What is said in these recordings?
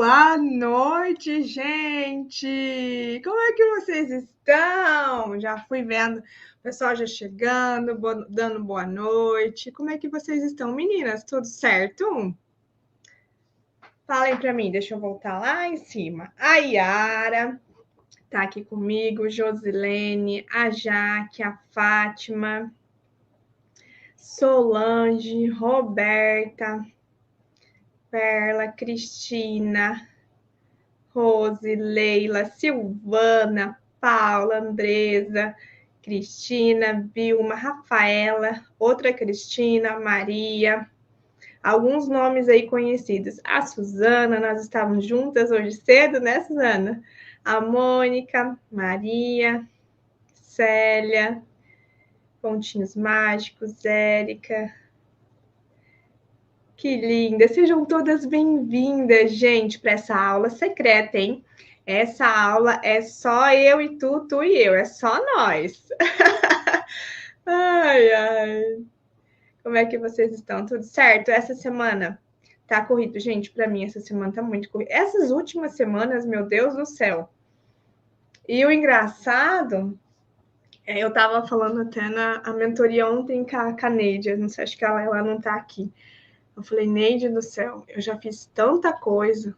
Boa noite, gente! Como é que vocês estão? Já fui vendo o pessoal já chegando, dando boa noite. Como é que vocês estão, meninas? Tudo certo? Falem para mim, deixa eu voltar lá em cima. A Yara tá aqui comigo, Josilene, a Jaque, a Fátima, Solange, Roberta, Perla, Cristina, Rose, Leila, Silvana, Paula, Andresa, Cristina, Vilma, Rafaela, outra Cristina, Maria, alguns nomes aí conhecidos. A Suzana, nós estávamos juntas hoje cedo, né, Suzana? A Mônica, Maria, Célia, Pontinhos Mágicos, Érica. Que linda! Sejam todas bem-vindas, gente, para essa aula secreta, hein? Essa aula é só eu e tu, tu e eu, é só nós. Ai, ai. Como é que vocês estão? Tudo certo? Essa semana tá corrido, gente, para mim essa semana tá muito corrida. Essas últimas semanas, meu Deus do céu. E o engraçado, eu tava falando até na a mentoria ontem com a Neide, não sei, acho que ela não tá aqui. Eu falei, Neide do céu, eu já fiz tanta coisa,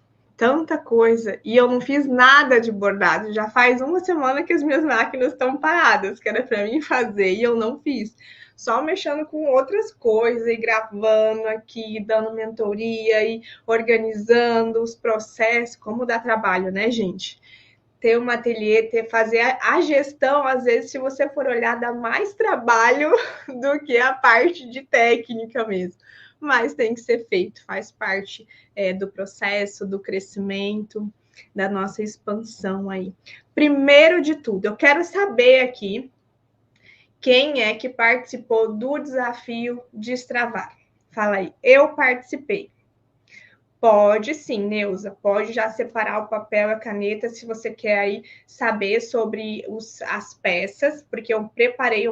e eu não fiz nada de bordado. Já faz uma semana que as minhas máquinas estão paradas, que era para mim fazer, e eu não fiz. Só mexendo com outras coisas, e gravando aqui, dando mentoria, e organizando os processos, como dá trabalho, né, gente? Ter um ateliê, fazer a gestão, às vezes, se você for olhar, dá mais trabalho do que a parte de técnica mesmo. Mas tem que ser feito, faz parte do processo, do crescimento, da nossa expansão aí. Primeiro de tudo, eu quero saber aqui quem é que participou do desafio Destravar. Fala aí, eu participei. Pode sim, Neuza, pode já separar o papel e a caneta se você quer aí saber sobre as peças, porque eu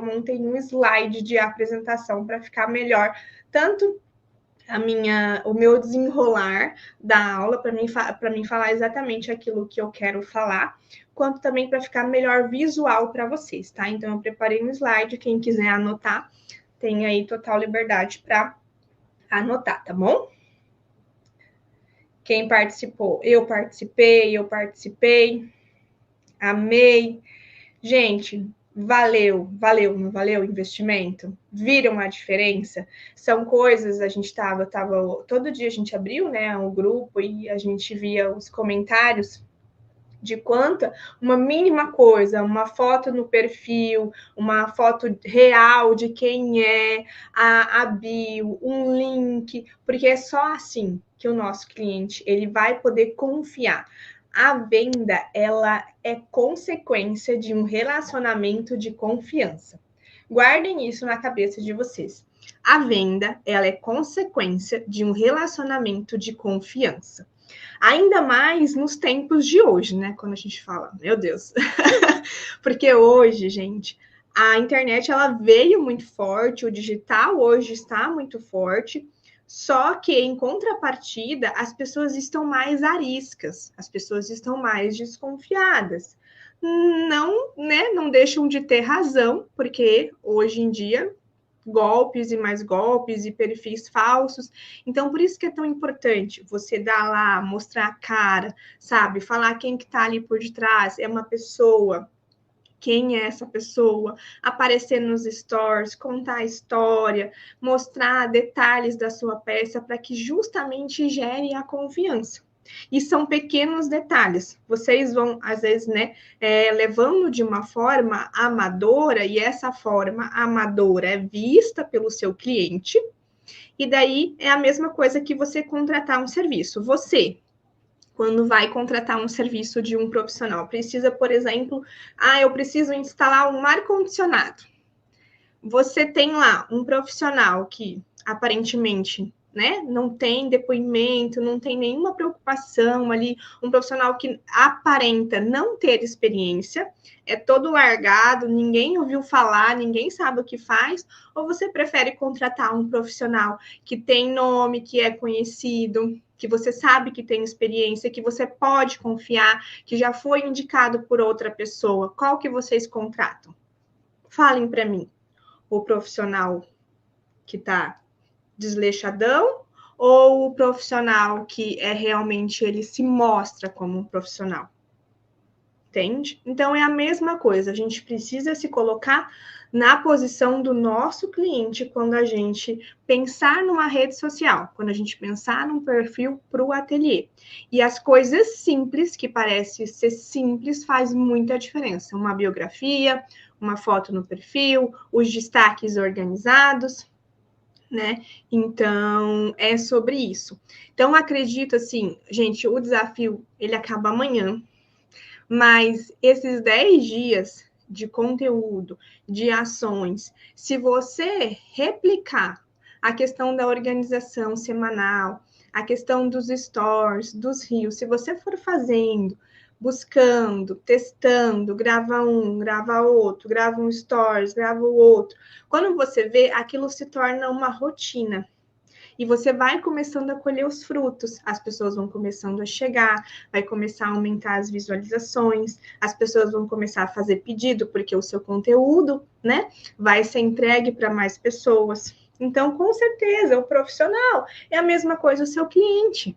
montei um slide de apresentação para ficar melhor, tanto o meu desenrolar da aula para mim falar exatamente aquilo que eu quero falar, quanto também para ficar melhor visual para vocês, tá? Então eu preparei um slide, quem quiser anotar, tem aí total liberdade para anotar, tá bom? Quem participou? Eu participei. Amei. Gente, valeu, não valeu o investimento? Viram a diferença? São coisas, todo dia a gente abriu, né, o grupo e a gente via os comentários de quanta uma mínima coisa, uma foto no perfil, uma foto real de quem é, a bio, um link, porque é só assim que o nosso cliente ele vai poder confiar. A venda, ela é consequência de um relacionamento de confiança. Guardem isso na cabeça de vocês. A venda, ela é consequência de um relacionamento de confiança. Ainda mais nos tempos de hoje, né? Quando a gente fala, meu Deus. Porque hoje, gente, a internet ela veio muito forte, o digital hoje está muito forte, só que em contrapartida, as pessoas estão mais ariscas, as pessoas estão mais desconfiadas. Não, né, não deixam de ter razão, porque hoje em dia golpes e mais golpes e perfis falsos. Então, por isso que é tão importante você dar lá, mostrar a cara, sabe? Falar quem que tá ali por detrás, é uma pessoa, quem é essa pessoa, aparecer nos stories, contar a história, mostrar detalhes da sua peça para que justamente gere a confiança. E são pequenos detalhes. Vocês vão, às vezes, né, levando de uma forma amadora, e essa forma amadora é vista pelo seu cliente, e daí é a mesma coisa que você contratar um serviço. Você, quando vai contratar um serviço de um profissional, precisa, por exemplo, eu preciso instalar um ar-condicionado. Você tem lá um profissional que aparentemente, né, não tem depoimento, não tem nenhuma preocupação ali, um profissional que aparenta não ter experiência, é todo largado, ninguém ouviu falar, ninguém sabe o que faz, ou você prefere contratar um profissional que tem nome, que é conhecido, que você sabe que tem experiência, que você pode confiar, que já foi indicado por outra pessoa? Qual que vocês contratam? Falem para mim. O profissional que está desleixadão ou o profissional que realmente ele se mostra como um profissional? Entende? Então é a mesma coisa, a gente precisa se colocar na posição do nosso cliente quando a gente pensar numa rede social, quando a gente pensar num perfil para o ateliê. E as coisas simples, que parecem ser simples, faz muita diferença. Uma biografia, uma foto no perfil, os destaques organizados, né? Então, é sobre isso. Então, acredito assim, gente, o desafio, ele acaba amanhã, mas esses 10 dias de conteúdo, de ações, se você replicar a questão da organização semanal, a questão dos stores, dos rios, se você for fazendo, buscando, testando, grava um, grava outro, grava um stories, grava o outro, quando você vê, aquilo se torna uma rotina. E você vai começando a colher os frutos, as pessoas vão começando a chegar, vai começar a aumentar as visualizações, as pessoas vão começar a fazer pedido, porque o seu conteúdo, né, vai ser entregue para mais pessoas. Então, com certeza, o profissional é a mesma coisa o seu cliente.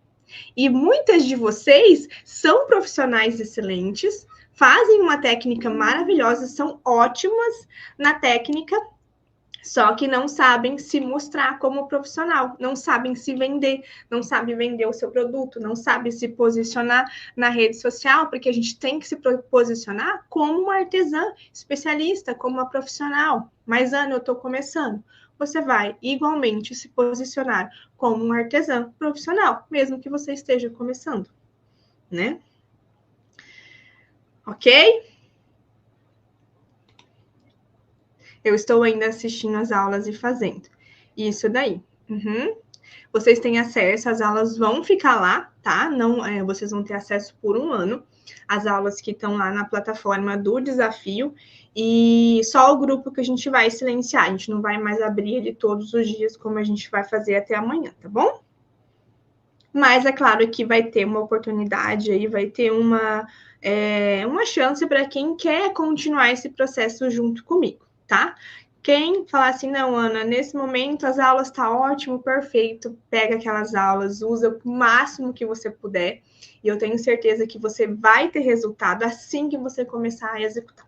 E muitas de vocês são profissionais excelentes, fazem uma técnica maravilhosa, são ótimas na técnica, só que não sabem se mostrar como profissional, não sabem se vender, não sabem vender o seu produto, não sabem se posicionar na rede social, porque a gente tem que se posicionar como uma artesã especialista, como uma profissional. Mas, Ana, eu estou começando. Você vai igualmente se posicionar como um artesã profissional, mesmo que você esteja começando, né? Ok? Eu estou ainda assistindo as aulas e fazendo. Isso daí. Uhum. Vocês têm acesso, as aulas vão ficar lá, tá? Não, vocês vão ter acesso por 1 ano. As aulas que estão lá na plataforma do desafio. E só o grupo que a gente vai silenciar. A gente não vai mais abrir ele todos os dias, como a gente vai fazer até amanhã, tá bom? Mas é claro que vai ter uma oportunidade aí, vai ter uma chance para quem quer continuar esse processo junto comigo, tá? Quem falar assim, não, Ana, nesse momento as aulas tá ótimo, perfeito, pega aquelas aulas, usa o máximo que você puder, e eu tenho certeza que você vai ter resultado assim que você começar a executar,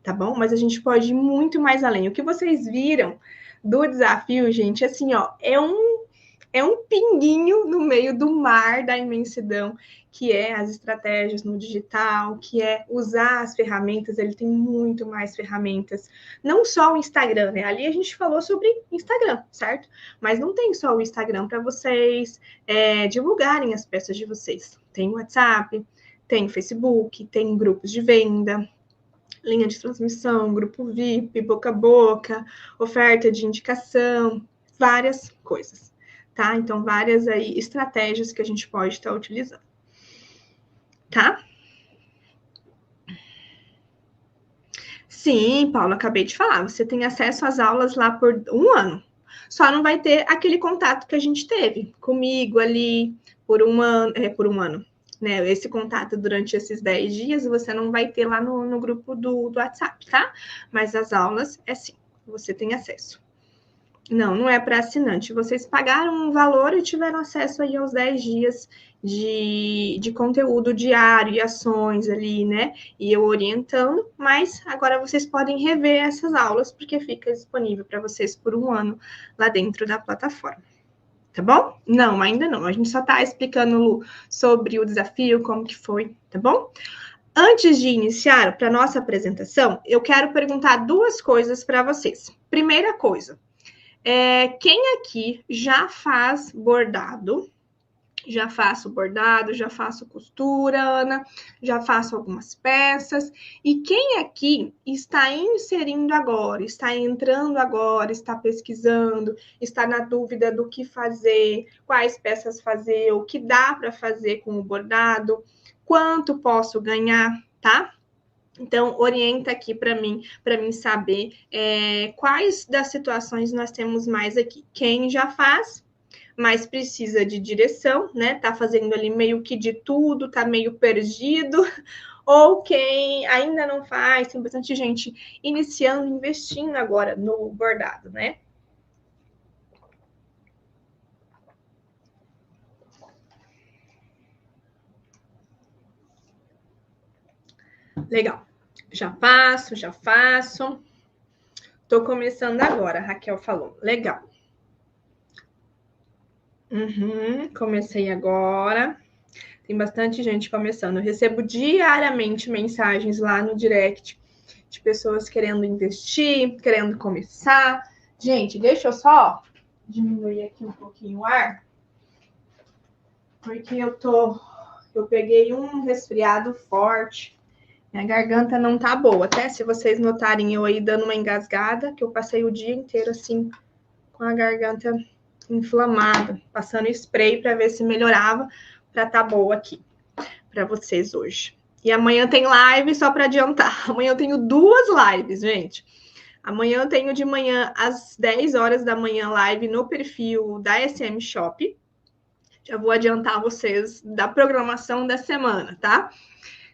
tá bom? Mas a gente pode ir muito mais além. O que vocês viram do desafio, gente, assim, ó, é um pinguinho no meio do mar da imensidão, que é as estratégias no digital, que é usar as ferramentas, ele tem muito mais ferramentas. Não só o Instagram, né? Ali a gente falou sobre Instagram, certo? Mas não tem só o Instagram para vocês divulgarem as peças de vocês. Tem WhatsApp, tem Facebook, tem grupos de venda, linha de transmissão, grupo VIP, boca a boca, oferta de indicação, várias coisas. Tá? Então, várias aí estratégias que a gente pode estar utilizando. Tá? Sim, Paula, acabei de falar. Você tem acesso às aulas lá por 1 ano. Só não vai ter aquele contato que a gente teve comigo ali por 1 ano, por 1 ano. Né? Esse contato durante esses 10 dias você não vai ter lá no grupo do WhatsApp, tá? Mas as aulas é sim, você tem acesso. Não, não é para assinante. Vocês pagaram um valor e tiveram acesso aí aos 10 dias de conteúdo diário e ações ali, né? E eu orientando, mas agora vocês podem rever essas aulas, porque fica disponível para vocês por 1 ano lá dentro da plataforma. Tá bom? Não, ainda não. A gente só está explicando sobre o desafio, como que foi, tá bom? Antes de iniciar para nossa apresentação, eu quero perguntar 2 coisas para vocês. Primeira coisa, quem aqui já faz bordado? Já faço bordado, já faço costura, Ana, já faço algumas peças. E quem aqui está inserindo agora, está entrando agora, está pesquisando, está na dúvida do que fazer, quais peças fazer, o que dá para fazer com o bordado, quanto posso ganhar, tá? Então, orienta aqui para mim saber quais das situações nós temos mais aqui. Quem já faz, mas precisa de direção, né? Tá fazendo ali meio que de tudo, tá meio perdido, ou quem ainda não faz, tem bastante gente iniciando, investindo agora no bordado, né? Legal. Já faço. Tô começando agora, a Raquel falou. Legal. Comecei agora. Tem bastante gente começando. Eu recebo diariamente mensagens lá no direct de pessoas querendo investir, querendo começar. Gente, deixa eu só diminuir aqui um pouquinho o ar, porque eu peguei um resfriado forte. Minha garganta não tá boa. Até se vocês notarem eu aí dando uma engasgada, que eu passei o dia inteiro assim com a garganta inflamada, passando spray para ver se melhorava, para tá boa aqui para vocês hoje. E amanhã tem live, só para adiantar. Amanhã eu tenho 2 lives, gente. Amanhã eu tenho de manhã às 10 horas da manhã live no perfil da SM Shop. Já vou adiantar vocês da programação da semana, tá?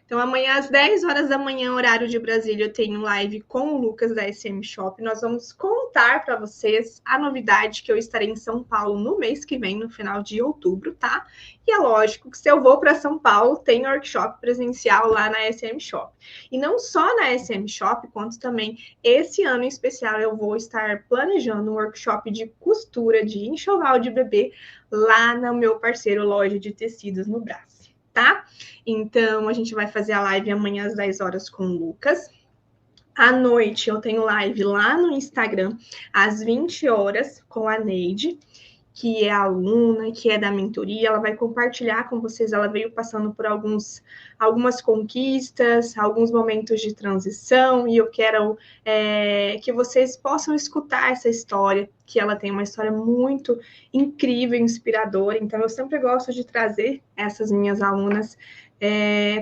Então, amanhã às 10 horas da manhã, horário de Brasília, eu tenho live com o Lucas da SM Shop. Nós vamos contar para vocês a novidade que eu estarei em São Paulo no mês que vem, no final de outubro, tá? E é lógico que se eu vou para São Paulo, tem workshop presencial lá na SM Shop. E não só na SM Shop, quanto também esse ano em especial eu vou estar planejando um workshop de costura de enxoval de bebê lá no meu parceiro Loja de Tecidos no Brás. Tá? Então, a gente vai fazer a live amanhã às 10 horas com o Lucas. À noite, eu tenho live lá no Instagram, às 20 horas, com a Neide, que é aluna, que é da mentoria. Ela vai compartilhar com vocês. Ela veio passando por algumas conquistas, alguns momentos de transição, e eu quero que vocês possam escutar essa história, que ela tem uma história muito incrível, inspiradora. Então, eu sempre gosto de trazer essas minhas alunas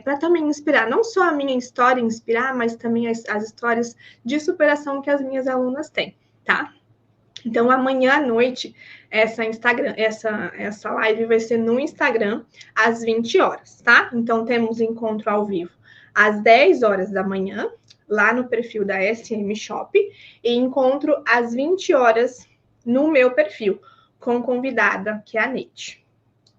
para também inspirar, não só a minha história inspirar, mas também as histórias de superação que as minhas alunas têm, tá? Então, amanhã à noite, essa live vai ser no Instagram, às 20 horas, tá? Então, temos encontro ao vivo às 10 horas da manhã, lá no perfil da SM Shop, e encontro às 20 horas no meu perfil, com convidada, que é a Neide,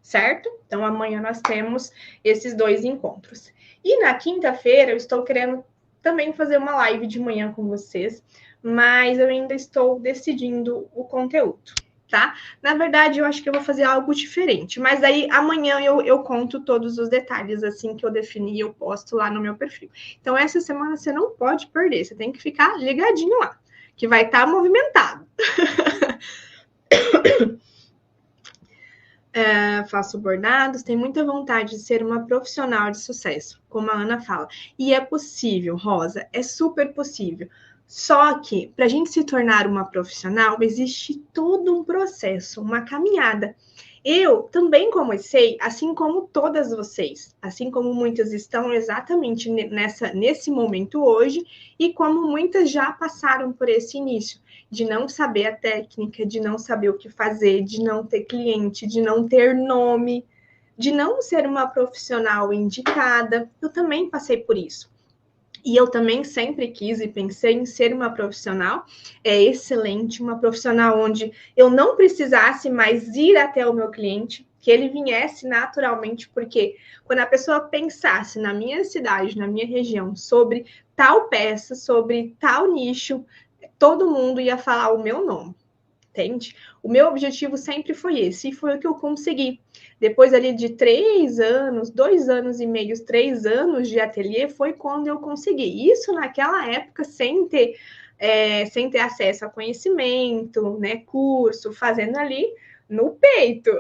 certo? Então, amanhã nós temos esses 2 encontros. E na quinta-feira, eu estou querendo também fazer uma live de manhã com vocês, mas eu ainda estou decidindo o conteúdo, tá? Na verdade, eu acho que eu vou fazer algo diferente, mas aí amanhã eu conto todos os detalhes, assim que eu definir, eu posto lá no meu perfil. Então, essa semana você não pode perder, você tem que ficar ligadinho lá, que vai estar movimentado. Faço bordados, tenho muita vontade de ser uma profissional de sucesso, como a Ana fala. E é possível, Rosa, é super possível. Só que, para a gente se tornar uma profissional, existe todo um processo, uma caminhada. Eu também comecei, assim como todas vocês, assim como muitas estão exatamente nesse momento hoje, e como muitas já passaram por esse início, de não saber a técnica, de não saber o que fazer, de não ter cliente, de não ter nome, de não ser uma profissional indicada. Eu também passei por isso. E eu também sempre quis e pensei em ser uma profissional excelente, uma profissional onde eu não precisasse mais ir até o meu cliente, que ele viesse naturalmente, porque quando a pessoa pensasse na minha cidade, na minha região, sobre tal peça, sobre tal nicho, todo mundo ia falar o meu nome. Entende? O meu objetivo sempre foi esse, e foi o que eu consegui. Depois ali de 3 anos, 2 anos e meio, 3 anos de ateliê, foi quando eu consegui. Isso naquela época, sem ter acesso a conhecimento, né, curso, fazendo ali no peito,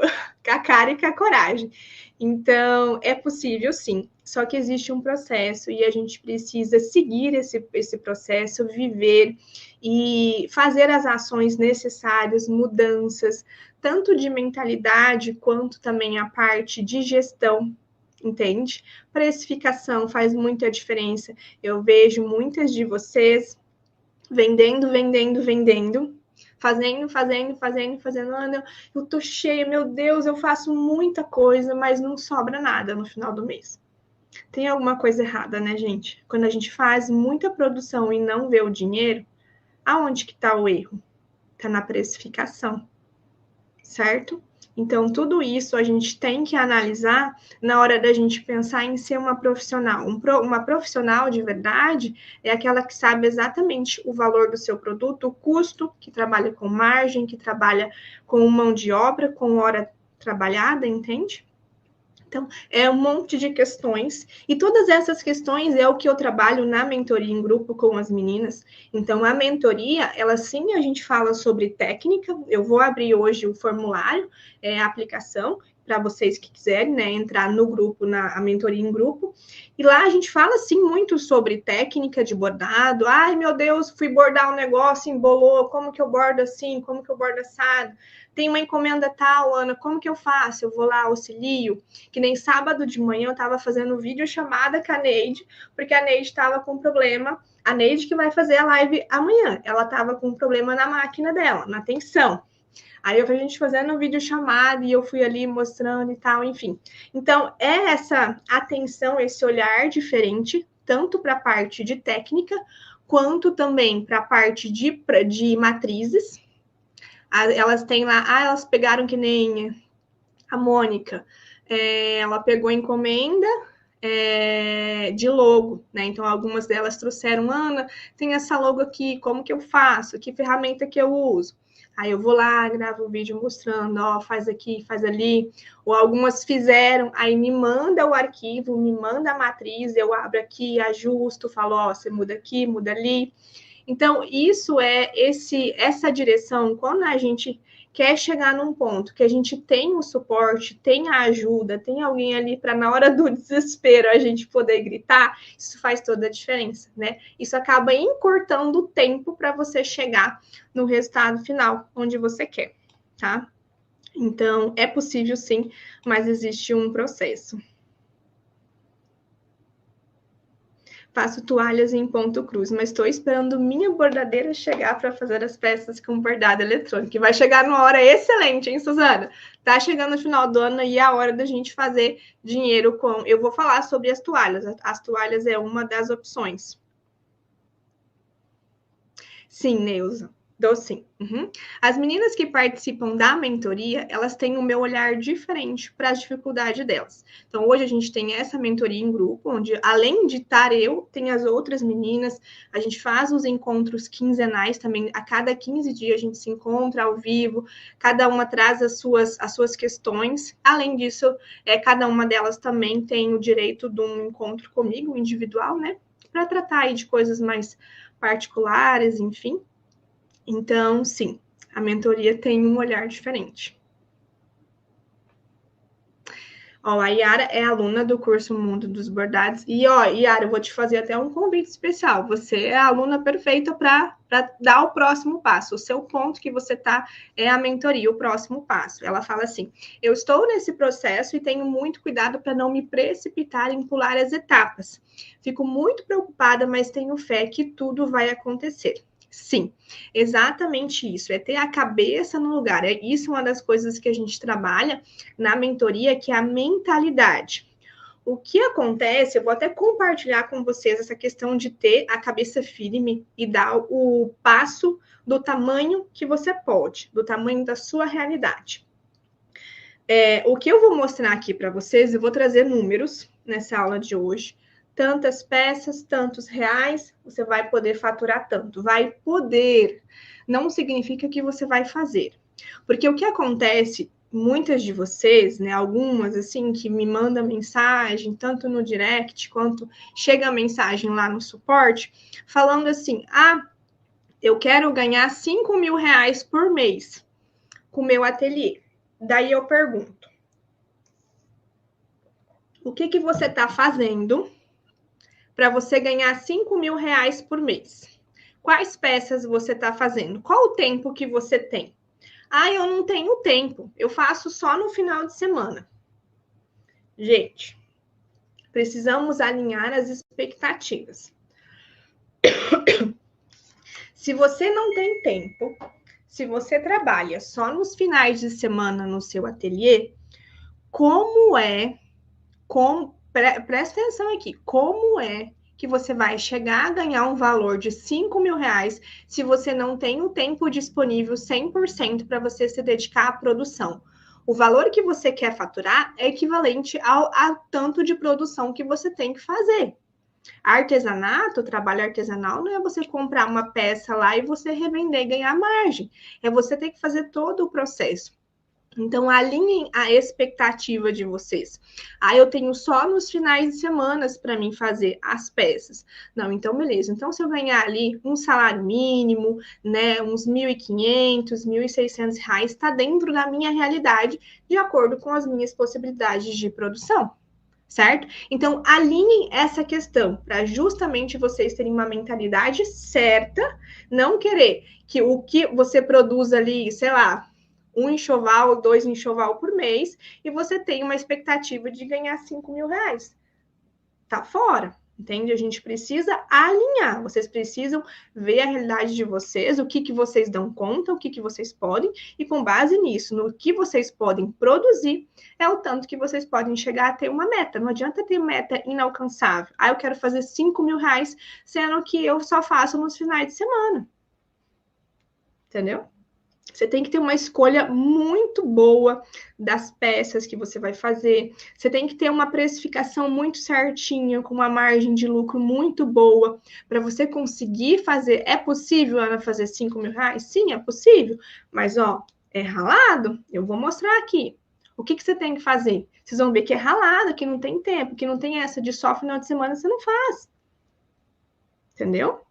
com a cara e com a coragem. Então, é possível sim, só que existe um processo e a gente precisa seguir esse processo, viver e fazer as ações necessárias, mudanças, tanto de mentalidade quanto também a parte de gestão, entende? Precificação faz muita diferença. Eu vejo muitas de vocês vendendo, fazendo. Ana, eu tô cheia, meu Deus, eu faço muita coisa, mas não sobra nada no final do mês. Tem alguma coisa errada, né, gente? Quando a gente faz muita produção e não vê o dinheiro, aonde que tá o erro? Tá na precificação, certo? Então, tudo isso a gente tem que analisar na hora da gente pensar em ser uma profissional. Uma profissional de verdade é aquela que sabe exatamente o valor do seu produto, o custo, que trabalha com margem, que trabalha com mão de obra, com hora trabalhada, entende? Então, é um monte de questões, e todas essas questões é o que eu trabalho na mentoria em grupo com as meninas. Então, a mentoria, ela sim, a gente fala sobre técnica. Eu vou abrir hoje o formulário, a aplicação, para vocês que quiserem, né, entrar no grupo, na mentoria em grupo. E lá a gente fala, sim, muito sobre técnica de bordado. Ai, meu Deus, fui bordar um negócio, embolou, como que eu bordo assim, como que eu bordo assado? Tem uma encomenda tal, Ana, como que eu faço? Eu vou lá, auxilio. Que nem sábado de manhã eu estava fazendo vídeo chamada com a Neide, porque a Neide estava com problema. A Neide que vai fazer a live amanhã, ela estava com um problema na máquina dela, na tensão. Aí a gente fazendo um vídeo chamado e eu fui ali mostrando e tal, enfim. Então, é essa atenção, esse olhar diferente, tanto para a parte de técnica, quanto também para a parte de matrizes. Elas têm lá, elas pegaram que nem a Mônica, ela pegou encomenda de logo, né? Então, algumas delas trouxeram, Ana, tem essa logo aqui, como que eu faço? Que ferramenta que eu uso? Aí eu vou lá, gravo um vídeo mostrando, ó, faz aqui, faz ali. Ou algumas fizeram, aí me manda o arquivo, me manda a matriz, eu abro aqui, ajusto, falo, ó, você muda aqui, muda ali. Então, isso é essa direção, quando a gente quer chegar num ponto que a gente tem o suporte, tem a ajuda, tem alguém ali para na hora do desespero a gente poder gritar, isso faz toda a diferença, né? Isso acaba encurtando o tempo para você chegar no resultado final, onde você quer, tá? Então, é possível sim, mas existe um processo. Faço toalhas em ponto cruz, mas estou esperando minha bordadeira chegar para fazer as peças com bordado eletrônico. E vai chegar numa hora excelente, hein, Suzana? Tá chegando no final do ano e é a hora da gente fazer dinheiro com... Eu vou falar sobre as toalhas. As toalhas é uma das opções. Sim, Neuza. Dou sim. Uhum. As meninas que participam da mentoria, elas têm o meu olhar diferente para as dificuldades delas. Então, hoje a gente tem essa mentoria em grupo, onde além de estar eu, tem as outras meninas, a gente faz os encontros quinzenais também, a cada 15 dias a gente se encontra ao vivo, cada uma traz as suas questões. Além disso, cada uma delas também tem o direito de um encontro comigo, individual, né? Para tratar aí de coisas mais particulares, enfim. Então, sim, a mentoria tem um olhar diferente. Ó, a Yara é aluna do curso Mundo dos Bordados. E, ó, Yara, eu vou te fazer até um convite especial. Você é a aluna perfeita para dar o próximo passo. O seu ponto que você está é a mentoria, o próximo passo. Ela fala assim: eu estou nesse processo e tenho muito cuidado para não me precipitar em pular as etapas. Fico muito preocupada, mas tenho fé que tudo vai acontecer. Sim, exatamente isso. É ter a cabeça no lugar. Isso é uma das coisas que a gente trabalha na mentoria, que é a mentalidade. O que acontece, eu vou até compartilhar com vocês essa questão de ter a cabeça firme e dar o passo do tamanho que você pode, do tamanho da sua realidade. O que eu vou mostrar aqui para vocês, eu vou trazer números nessa aula de hoje. Tantas peças, tantos reais, você vai poder faturar tanto. Vai poder, não significa que você vai fazer. Porque o que acontece, muitas de vocês, né, algumas assim, que me mandam mensagem, tanto no direct, quanto chega a mensagem lá no suporte, falando assim, eu quero ganhar 5 mil reais por mês com o meu ateliê. Daí eu pergunto, o que você está fazendo para você ganhar 5 mil reais por mês? Quais peças você está fazendo? Qual o tempo que você tem? Eu não tenho tempo, eu faço só no final de semana. Gente, precisamos alinhar as expectativas. Se você não tem tempo, se você trabalha só nos finais de semana no seu ateliê, presta atenção aqui, como é que você vai chegar a ganhar um valor de R$ 5.000 se você não tem o tempo disponível 100% para você se dedicar à produção? O valor que você quer faturar é equivalente ao tanto de produção que você tem que fazer. Artesanato, trabalho artesanal, não é você comprar uma peça lá e você revender e ganhar margem. É você ter que fazer todo o processo. Então, alinhem a expectativa de vocês. Eu tenho só nos finais de semana para mim fazer as peças. Não, então beleza. Então, se eu ganhar ali um salário mínimo, né, uns R$ 1.500, R$ 1.600, está dentro da minha realidade, de acordo com as minhas possibilidades de produção. Certo? Então, alinhem essa questão para justamente vocês terem uma mentalidade certa, não querer que o que você produz ali, sei lá, um enxoval, 2 enxoval por mês, e você tem uma expectativa de ganhar R$ 5.000. Tá fora, entende? A gente precisa alinhar, vocês precisam ver a realidade de vocês, o que vocês dão conta, o que vocês podem, e com base nisso, no que vocês podem produzir, é o tanto que vocês podem chegar a ter uma meta. Não adianta ter meta inalcançável. Eu quero fazer R$ 5.000, sendo que eu só faço nos finais de semana. Entendeu? Você tem que ter uma escolha muito boa das peças que você vai fazer. Você tem que ter uma precificação muito certinha, com uma margem de lucro muito boa, para você conseguir fazer. É possível, Ana, fazer R$ 5.000? Sim, é possível. Mas, é ralado? Eu vou mostrar aqui. O que você tem que fazer? Vocês vão ver que é ralado, que não tem tempo, que não tem essa de só final de semana, você não faz. Entendeu?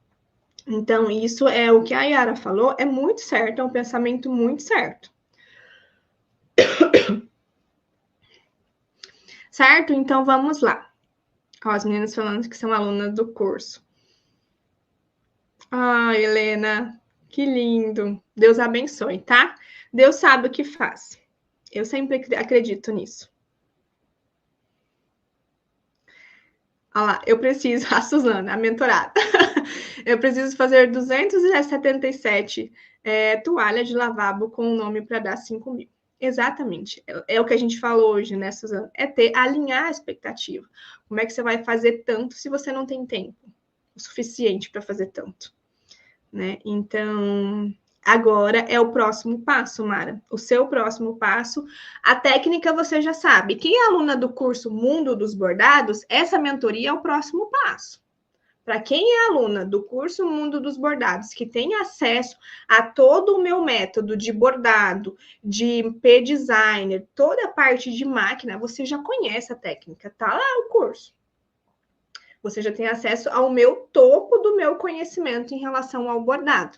Então, isso é o que a Yara falou, é muito certo, é um pensamento muito certo. Certo? Então, vamos lá. As meninas falando que são alunas do curso. Helena, que lindo. Deus abençoe, tá? Deus sabe o que faz. Eu sempre acredito nisso. Olha lá, eu preciso, a Suzana, a mentorada. Eu preciso fazer 277 toalhas de lavabo com o nome para dar 5.000. Exatamente. É o que a gente falou hoje, né, Suzana? É alinhar a expectativa. Como é que você vai fazer tanto se você não tem tempo o suficiente para fazer tanto? Né? Então, agora é o próximo passo, Mara. O seu próximo passo, a técnica você já sabe. Quem é aluna do curso Mundo dos Bordados, essa mentoria é o próximo passo. Para quem é aluna do curso Mundo dos Bordados, que tem acesso a todo o meu método de bordado, de P-Designer, toda a parte de máquina, você já conhece a técnica, tá lá o curso. Você já tem acesso ao meu topo do meu conhecimento em relação ao bordado.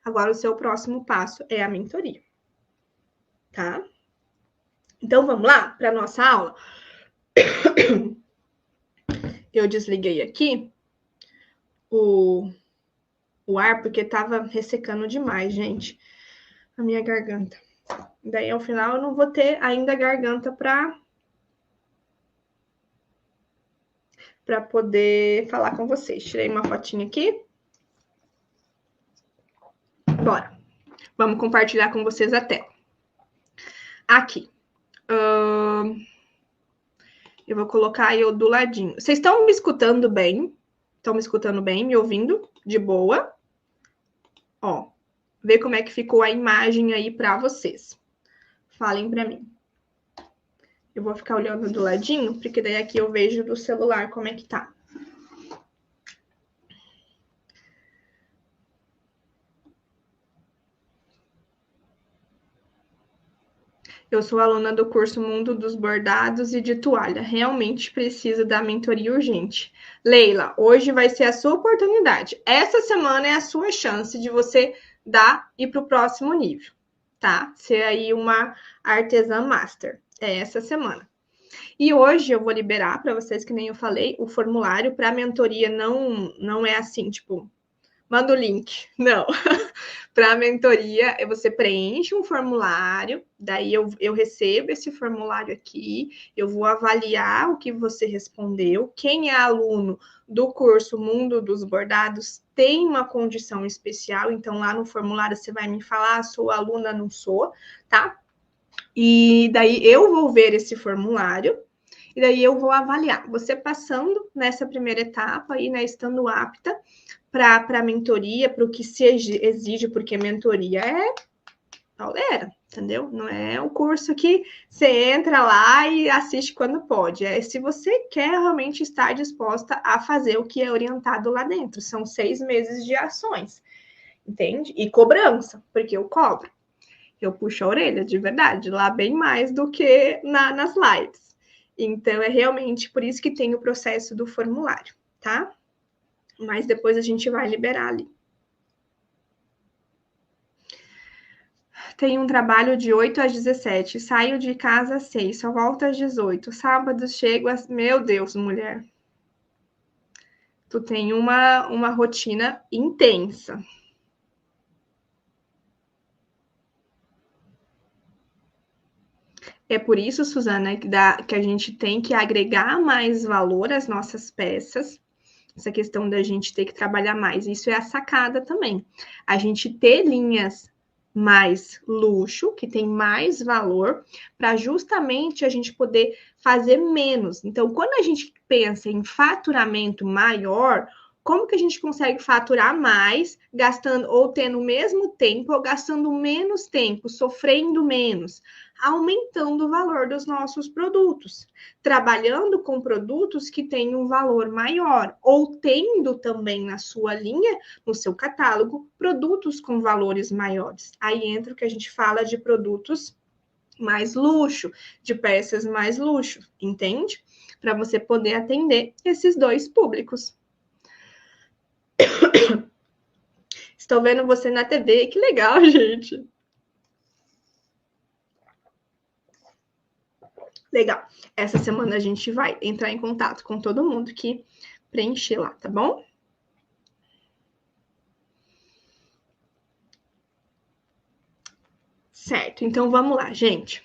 Agora, o seu próximo passo é a mentoria, tá? Então, vamos lá para a nossa aula? Eu desliguei aqui o ar, porque tava ressecando demais, gente, a minha garganta. Daí, ao final, eu não vou ter ainda garganta para poder falar com vocês. Tirei uma fotinha aqui. Bora. Vamos compartilhar com vocês a tela. Aqui. Eu vou colocar eu do ladinho. Vocês estão me escutando bem? Estão me escutando bem? Me ouvindo? De boa? Vê como é que ficou a imagem aí para vocês. Falem para mim. Eu vou ficar olhando do ladinho, porque daí aqui eu vejo do celular como é que tá. Eu sou aluna do curso Mundo dos Bordados e de Toalha. Realmente precisa da mentoria urgente. Leila, hoje vai ser a sua oportunidade. Essa semana é a sua chance de você dar e ir para o próximo nível, tá? Ser aí uma artesã master. É essa semana. E hoje eu vou liberar para vocês, que nem eu falei, o formulário para a mentoria não é assim, tipo, Manda o link. Não. Para a mentoria, você preenche um formulário, daí eu recebo esse formulário aqui, eu vou avaliar o que você respondeu. Quem é aluno do curso Mundo dos Bordados tem uma condição especial, então lá no formulário você vai me falar, sou aluna, não sou, tá? E daí eu vou ver esse formulário, e daí eu vou avaliar. Você passando nessa primeira etapa aí, né, estando apta para a mentoria, para o que se exige, porque mentoria é pauleira, entendeu? Não é um curso que você entra lá e assiste quando pode. É se você quer realmente estar disposta a fazer o que é orientado lá dentro. São 6 meses de ações, entende? E cobrança, porque eu cobro. Eu puxo a orelha, de verdade, lá bem mais do que nas lives. Então, é realmente por isso que tem o processo do formulário, tá? Mas depois a gente vai liberar ali. Tenho um trabalho de 8 às 17, saio de casa às 6, só volto às 18. Sábados chego às... Meu Deus, mulher. Tu tem uma rotina intensa. É por isso, Suzana, que a gente tem que agregar mais valor às nossas peças. Essa questão da gente ter que trabalhar mais. Isso é a sacada também. A gente ter linhas mais luxo, que tem mais valor, para justamente a gente poder fazer menos. Então, quando a gente pensa em faturamento maior, como que a gente consegue faturar mais, gastando ou tendo o mesmo tempo, ou gastando menos tempo, sofrendo menos? Aumentando o valor dos nossos produtos, trabalhando com produtos que têm um valor maior, ou tendo também na sua linha, no seu catálogo, produtos com valores maiores. Aí entra o que a gente fala de produtos mais luxo, de peças mais luxo, entende? Para você poder atender esses dois públicos. Estou vendo você na TV, que legal, gente. Legal. Essa semana a gente vai entrar em contato com todo mundo que preencher lá, tá bom? Certo, então vamos lá, gente.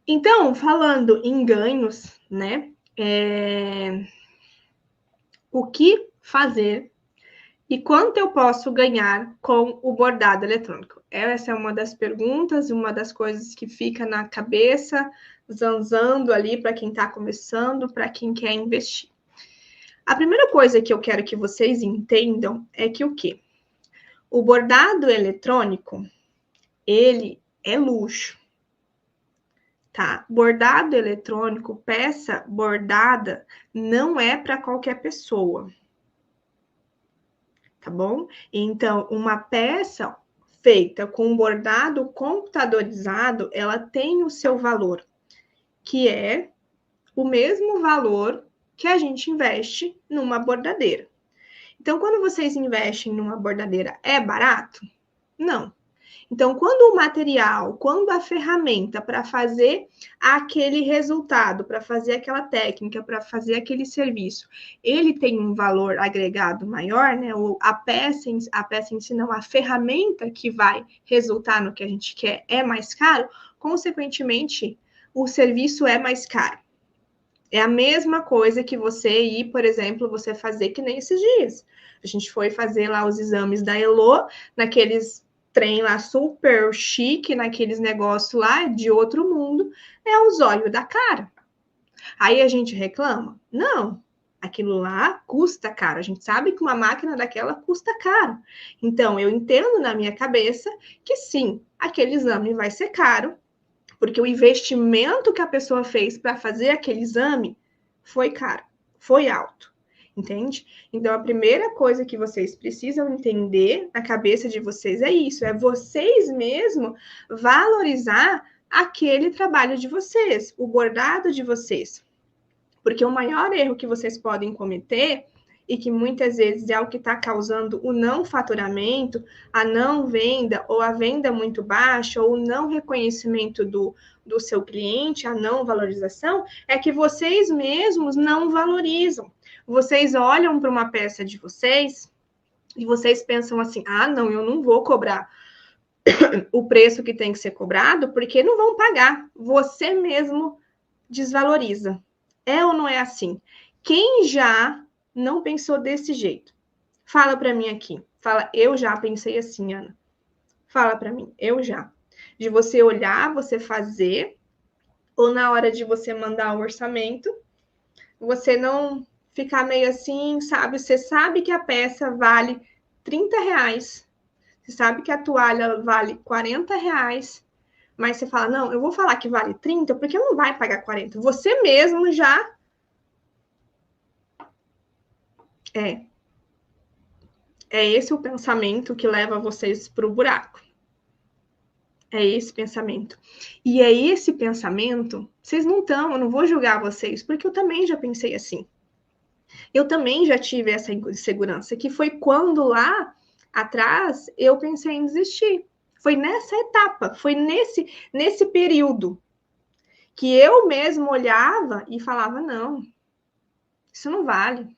Então, falando em ganhos, né? O que fazer e quanto eu posso ganhar com o bordado eletrônico? Essa é uma das perguntas, uma das coisas que fica na cabeça, zanzando ali para quem está começando, para quem quer investir. A primeira coisa que eu quero que vocês entendam é que o quê? O bordado eletrônico, ele é luxo, tá? Bordado eletrônico, peça bordada, não é para qualquer pessoa, tá bom? Então, uma peça feita com bordado computadorizado, ela tem o seu valor, que é o mesmo valor que a gente investe numa bordadeira. Então, quando vocês investem numa bordadeira, é barato? Não. Então, quando o material, quando a ferramenta para fazer aquele resultado, para fazer aquela técnica, para fazer aquele serviço, ele tem um valor agregado maior, né? A peça em si não, a ferramenta que vai resultar no que a gente quer é mais caro, consequentemente, o serviço é mais caro. É a mesma coisa que você ir, por exemplo, você fazer que nem esses dias. A gente foi fazer lá os exames da Elo, naqueles trem lá super chique, naqueles negócios lá de outro mundo, é os olhos da cara. Aí a gente reclama? Não. Aquilo lá custa caro. A gente sabe que uma máquina daquela custa caro. Então, eu entendo na minha cabeça que sim, aquele exame vai ser caro, porque o investimento que a pessoa fez para fazer aquele exame foi caro, foi alto. Entende? Então, a primeira coisa que vocês precisam entender na cabeça de vocês é isso: é vocês mesmos valorizar aquele trabalho de vocês, o bordado de vocês. Porque o maior erro que vocês podem cometer, e que muitas vezes é o que está causando o não faturamento, a não venda, ou a venda muito baixa, ou o não reconhecimento do seu cliente, a não valorização, é que vocês mesmos não valorizam. Vocês olham para uma peça de vocês e vocês pensam assim, ah, não, eu não vou cobrar o preço que tem que ser cobrado, porque não vão pagar. Você mesmo desvaloriza. É ou não é assim? Quem já não pensou desse jeito? Fala para mim aqui. Fala, eu já pensei assim, Ana. Fala para mim, eu já. De você olhar, você fazer, ou na hora de você mandar o orçamento, você não ficar meio assim, sabe? Você sabe que a peça vale R$ 30. Você sabe que a toalha vale R$ 40, mas você fala, não, eu vou falar que vale 30, porque não vai pagar 40. Você mesmo já é. É esse o pensamento que leva vocês para o buraco. É esse pensamento. E é esse pensamento, vocês não estão, eu não vou julgar vocês, porque eu também já pensei assim. Eu também já tive essa insegurança, que foi quando lá atrás eu pensei em desistir. Foi nessa etapa, foi nesse período que eu mesmo olhava e falava, não, isso não vale.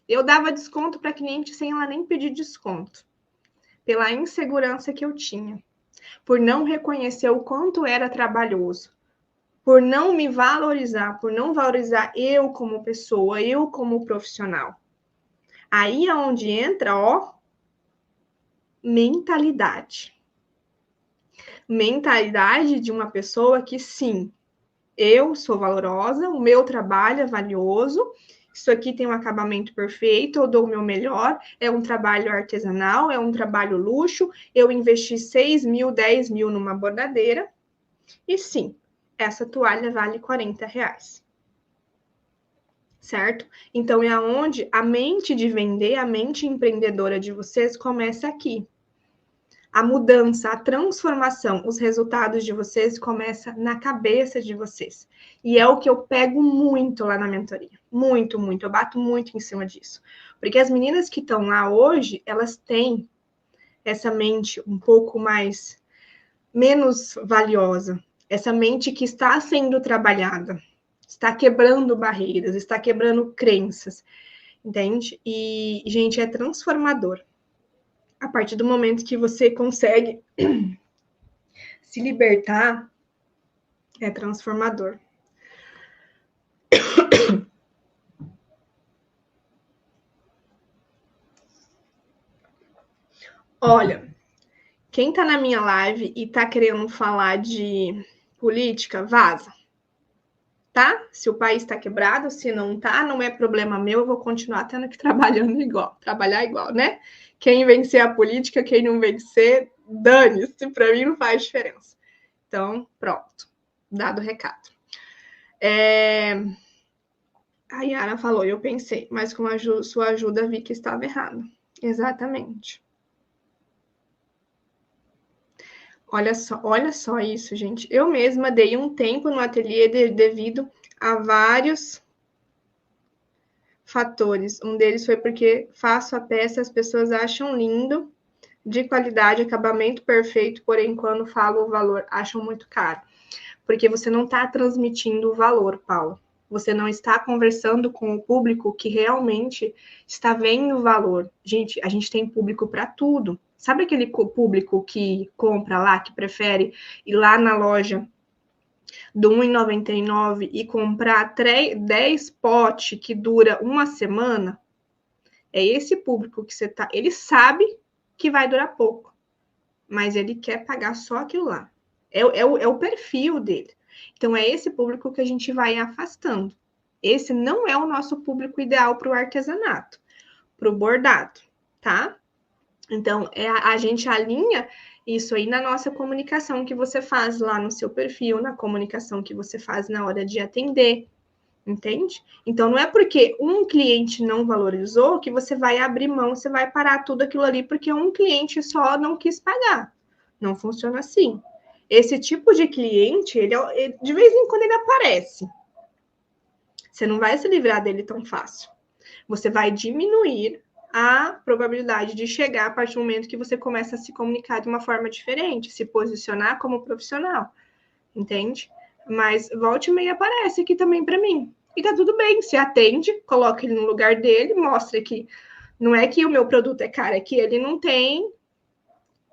Eu dava desconto para cliente sem ela nem pedir desconto, pela insegurança que eu tinha, por não reconhecer o quanto era trabalhoso, por não me valorizar, por não valorizar eu como pessoa, eu como profissional. Aí é onde entra, ó, mentalidade. Mentalidade de uma pessoa que, sim, eu sou valorosa, o meu trabalho é valioso, isso aqui tem um acabamento perfeito, eu dou o meu melhor, é um trabalho artesanal, é um trabalho luxo, eu investi 6 mil, 10 mil numa bordadeira, e sim, essa toalha vale R$ 40. Certo? Então, é aonde a mente de vender, a mente empreendedora de vocês começa aqui. A mudança, a transformação, os resultados de vocês começam na cabeça de vocês. E é o que eu pego muito lá na mentoria. Muito, muito. Eu bato muito em cima disso. Porque as meninas que estão lá hoje, elas têm essa mente um pouco mais, menos valiosa. Essa mente que está sendo trabalhada. Está quebrando barreiras, está quebrando crenças. Entende? E, gente, é transformador. A partir do momento que você consegue se libertar, é transformador. Olha, quem tá na minha live e tá querendo falar de política, vaza. Tá? Se o país tá quebrado, se não tá, não é problema meu, eu vou continuar tendo que trabalhar igual, né? Quem vencer a política, quem não vencer, dane-se, pra mim não faz diferença. Então, pronto, dado o recado. A Yara falou, eu pensei, mas com a sua ajuda vi que estava errado. Exatamente. Olha só isso, gente. Eu mesma dei um tempo no ateliê devido a vários fatores. Um deles foi porque faço a peça, as pessoas acham lindo, de qualidade, acabamento perfeito, porém, quando falo o valor, acham muito caro. Porque você não está transmitindo o valor, Paulo. Você não está conversando com o público que realmente está vendo o valor. Gente, a gente tem público para tudo. Sabe aquele público que compra lá, que prefere ir lá na loja do R$1,99 e comprar 10 potes que dura uma semana? É esse público que você tá. Ele sabe que vai durar pouco, mas ele quer pagar só aquilo lá. É o perfil dele. Então, é esse público que a gente vai afastando. Esse não é o nosso público ideal para o artesanato, para o bordado, tá? Então, a gente alinha isso aí na nossa comunicação que você faz lá no seu perfil, na comunicação que você faz na hora de atender, entende? Então, não é porque um cliente não valorizou que você vai abrir mão, você vai parar tudo aquilo ali porque um cliente só não quis pagar. Não funciona assim. Esse tipo de cliente, de vez em quando ele aparece. Você não vai se livrar dele tão fácil. Você vai diminuir a probabilidade de chegar a partir do momento que você começa a se comunicar de uma forma diferente, se posicionar como profissional, entende? Mas volte e meia aparece aqui também para mim. E tá tudo bem, se atende, coloca ele no lugar dele, mostra que Não é que o meu produto é caro, é que ele não tem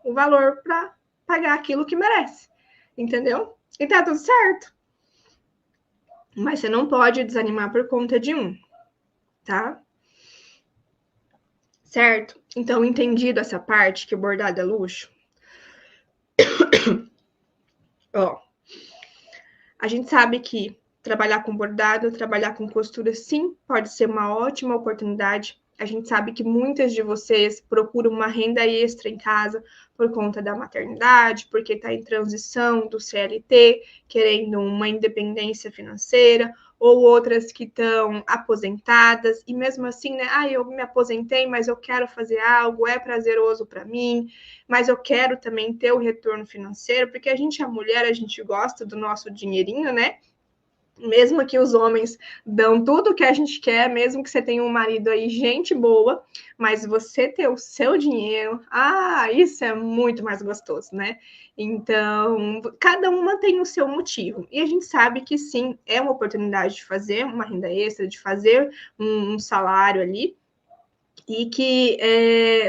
o valor para pagar aquilo que merece. Entendeu? E tá tudo certo. Mas você não pode desanimar por conta de um, tá? Certo? Então, entendido essa parte que o bordado é luxo. Ó, a gente sabe que trabalhar com bordado, trabalhar com costura, sim, pode ser uma ótima oportunidade. A gente sabe que muitas de vocês procuram uma renda extra em casa por conta da maternidade, porque está em transição do CLT, querendo uma independência financeira, ou outras que estão aposentadas, e mesmo assim, né? Ah, eu me aposentei, mas eu quero fazer algo, é prazeroso para mim, mas eu quero também ter o retorno financeiro, porque a gente é mulher, a gente gosta do nosso dinheirinho, né? Mesmo que os homens dão tudo que a gente quer, mesmo que você tenha um marido aí, gente boa, mas você ter o seu dinheiro, isso é muito mais gostoso, né? Então, cada uma tem o seu motivo. E a gente sabe que sim, é uma oportunidade de fazer uma renda extra, de fazer um salário ali, e que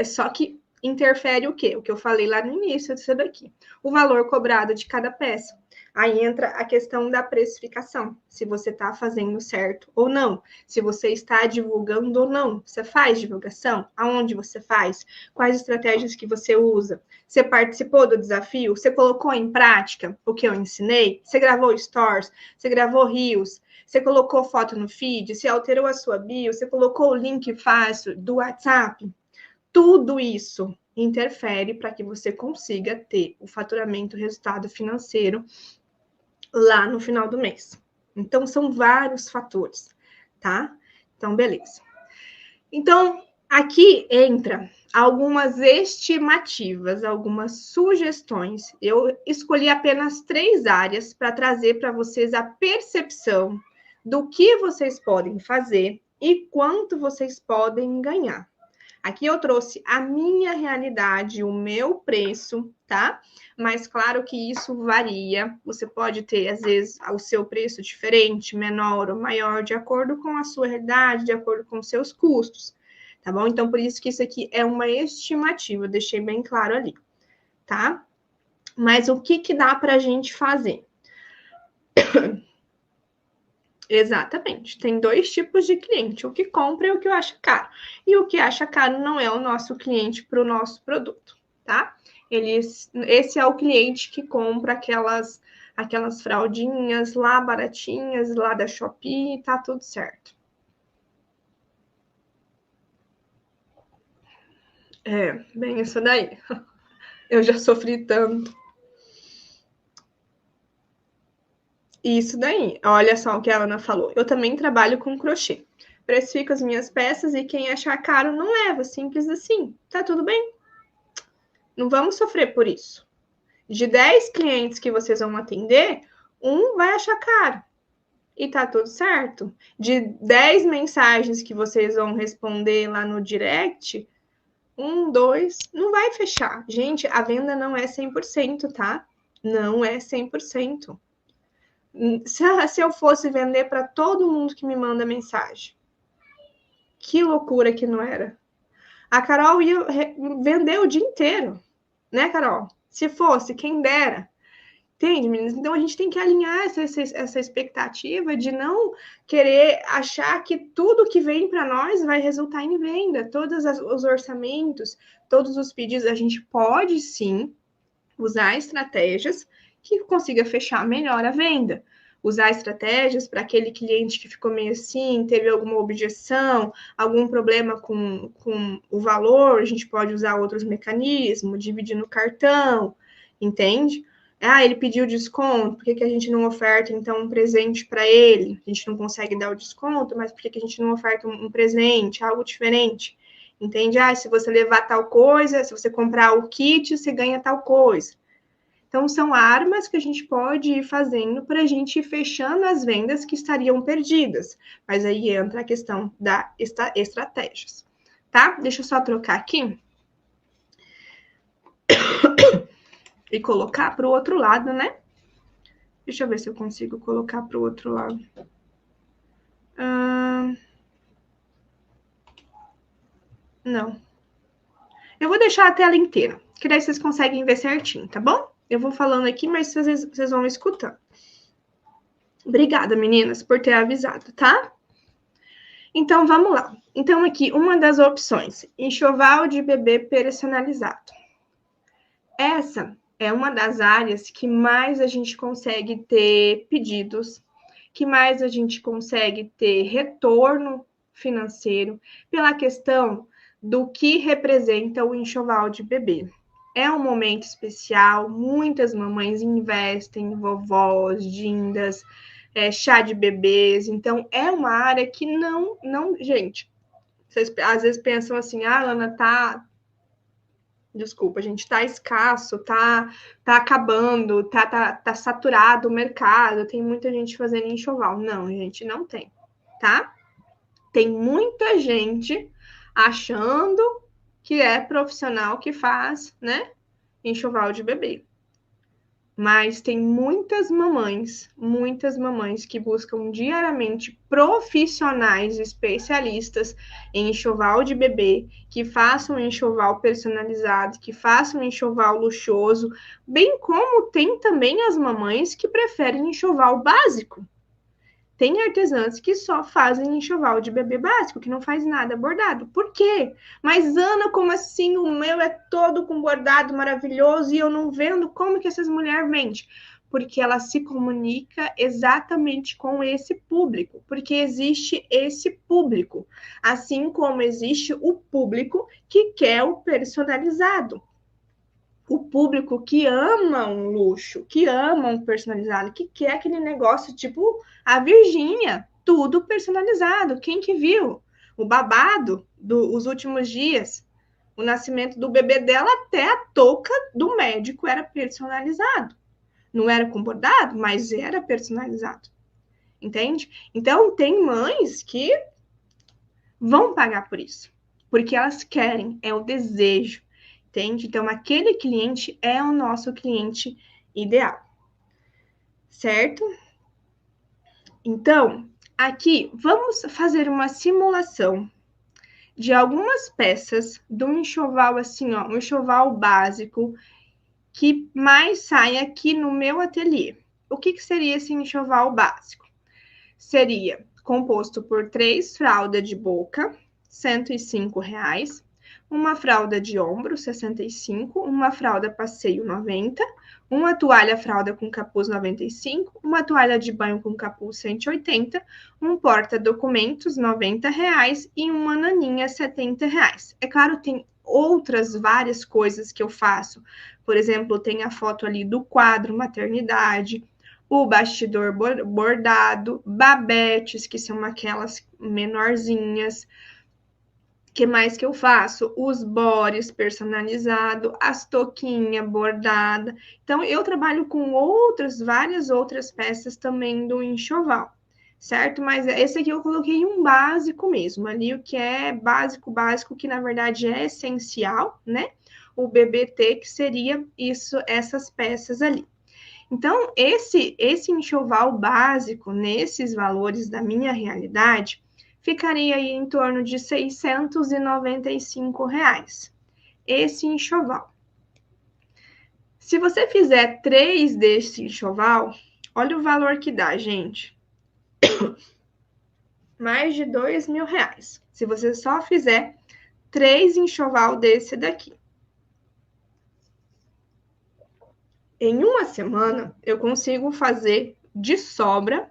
só que interfere o quê? O que eu falei lá no início disso daqui. O valor cobrado de cada peça. Aí entra a questão da precificação, se você está fazendo certo ou não, se você está divulgando ou não. Você faz divulgação? Aonde você faz? Quais estratégias que você usa? Você participou do desafio? Você colocou em prática o que eu ensinei? Você gravou stories? Você gravou reels? Você colocou foto no feed? Você alterou a sua bio? Você colocou o link fácil do WhatsApp? Tudo isso interfere para que você consiga ter o faturamento, o resultado financeiro lá no final do mês. Então, são vários fatores, tá? Então, beleza. Então, aqui entra algumas estimativas, algumas sugestões. Eu escolhi apenas 3 áreas para trazer para vocês a percepção do que vocês podem fazer e quanto vocês podem ganhar. Aqui eu trouxe a minha realidade, o meu preço, tá? Mas claro que isso varia. Você pode ter, às vezes, o seu preço diferente, menor ou maior, de acordo com a sua realidade, de acordo com os seus custos, tá bom? Então, por isso que isso aqui é uma estimativa, eu deixei bem claro ali, tá? Mas o que dá pra gente fazer? Exatamente. Tem 2 tipos de cliente: o que compra e o que acha caro. E o que acha caro não é o nosso cliente para o nosso produto, tá? Esse é o cliente que compra aquelas fraldinhas lá baratinhas, lá da Shopee, tá tudo certo. Bem isso daí. Eu já sofri tanto. Isso daí. Olha só o que a Ana falou. Eu também trabalho com crochê. Precifico as minhas peças e quem achar caro não leva. Simples assim. Tá tudo bem. Não vamos sofrer por isso. De 10 clientes que vocês vão atender, um vai achar caro. E tá tudo certo. De 10 mensagens que vocês vão responder lá no direct, um, dois, não vai fechar. Gente, a venda não é 100%, tá? Não é 100%. Se eu fosse vender para todo mundo que me manda mensagem, que loucura que não era. A Carol ia vender o dia inteiro, né, Carol? Se fosse, quem dera. Entende, meninas? Então a gente tem que alinhar essa expectativa de não querer achar que tudo que vem para nós vai resultar em venda. Todos os orçamentos, todos os pedidos, a gente pode sim usar estratégias que consiga fechar melhor a venda. Usar estratégias para aquele cliente que ficou meio assim, teve alguma objeção, algum problema com o valor, a gente pode usar outros mecanismos, dividir no cartão, entende? Ele pediu desconto, por que a gente não oferta, então, um presente para ele? A gente não consegue dar o desconto, mas por que a gente não oferta um presente, algo diferente? Entende? Se você levar tal coisa, se você comprar o kit, você ganha tal coisa. Então, são armas que a gente pode ir fazendo para a gente ir fechando as vendas que estariam perdidas. Mas aí entra a questão das estratégias, tá? Deixa eu só trocar aqui e colocar para o outro lado, né? Deixa eu ver se eu consigo colocar para o outro lado. Não. Eu vou deixar a tela inteira, que daí vocês conseguem ver certinho, tá bom? Eu vou falando aqui, mas vocês vão escutando. Obrigada, meninas, por ter avisado, tá? Então, vamos lá. Então, aqui, uma das opções, enxoval de bebê personalizado. Essa é uma das áreas que mais a gente consegue ter pedidos, que mais a gente consegue ter retorno financeiro, pela questão do que representa o enxoval de bebê. É um momento especial, muitas mamães investem, vovós, dindas, chá de bebês, então é uma área que não, gente, vocês às vezes pensam assim, Lana, desculpa, gente, tá escasso, tá acabando, tá saturado o mercado, tem muita gente fazendo enxoval. Não, gente, não tem, tá? Tem muita gente achando que é profissional que faz, né, enxoval de bebê. Mas tem muitas mamães que buscam diariamente profissionais especialistas em enxoval de bebê, que façam enxoval personalizado, que façam enxoval luxuoso, bem como tem também as mamães que preferem enxoval básico. Tem artesãs que só fazem enxoval de bebê básico, que não faz nada bordado. Por quê? Mas, Ana, como assim? O meu é todo com bordado maravilhoso e eu não vendo. Como que essas mulheres vendem? Porque ela se comunica exatamente com esse público. Porque existe esse público. Assim como existe o público que quer o personalizado. O público que ama um luxo, que ama um personalizado, que quer aquele negócio tipo a Virgínia, tudo personalizado. Quem que viu? O babado dos últimos dias, o nascimento do bebê dela, até a touca do médico era personalizado. Não era com bordado, mas era personalizado. Entende? Então, tem mães que vão pagar por isso, porque elas querem, é o desejo. Entende? Então, aquele cliente é o nosso cliente ideal, certo? Então, aqui vamos fazer uma simulação de algumas peças do enxoval, assim, ó, um enxoval básico que mais sai aqui no meu ateliê. O que seria esse enxoval básico? Seria composto por 3 fraldas de boca, R$ 105. Uma fralda de ombro, 65, uma fralda passeio, 90, uma toalha fralda com capuz, 95, uma toalha de banho com capuz, 180, um porta-documentos, R$ 90 e uma naninha, R$ 70. É claro, tem outras várias coisas que eu faço. Por exemplo, tem a foto ali do quadro maternidade, o bastidor bordado, babetes, que são aquelas menorzinhas. Que mais que eu faço? Os bores personalizados, as touquinhas bordadas. Então, eu trabalho com várias outras peças também do enxoval, certo? Mas esse aqui eu coloquei um básico mesmo, ali o que é básico, que na verdade é essencial, né? O BBT, que seria isso, essas peças ali. Então, esse enxoval básico, nesses valores da minha realidade, ficaria aí em torno de R$ 695. Esse enxoval. Se você fizer 3 desse enxoval, olha o valor que dá, gente. Mais de R$ 2.000. Se você só fizer 3 enxoval desse daqui. Em uma semana, eu consigo fazer de sobra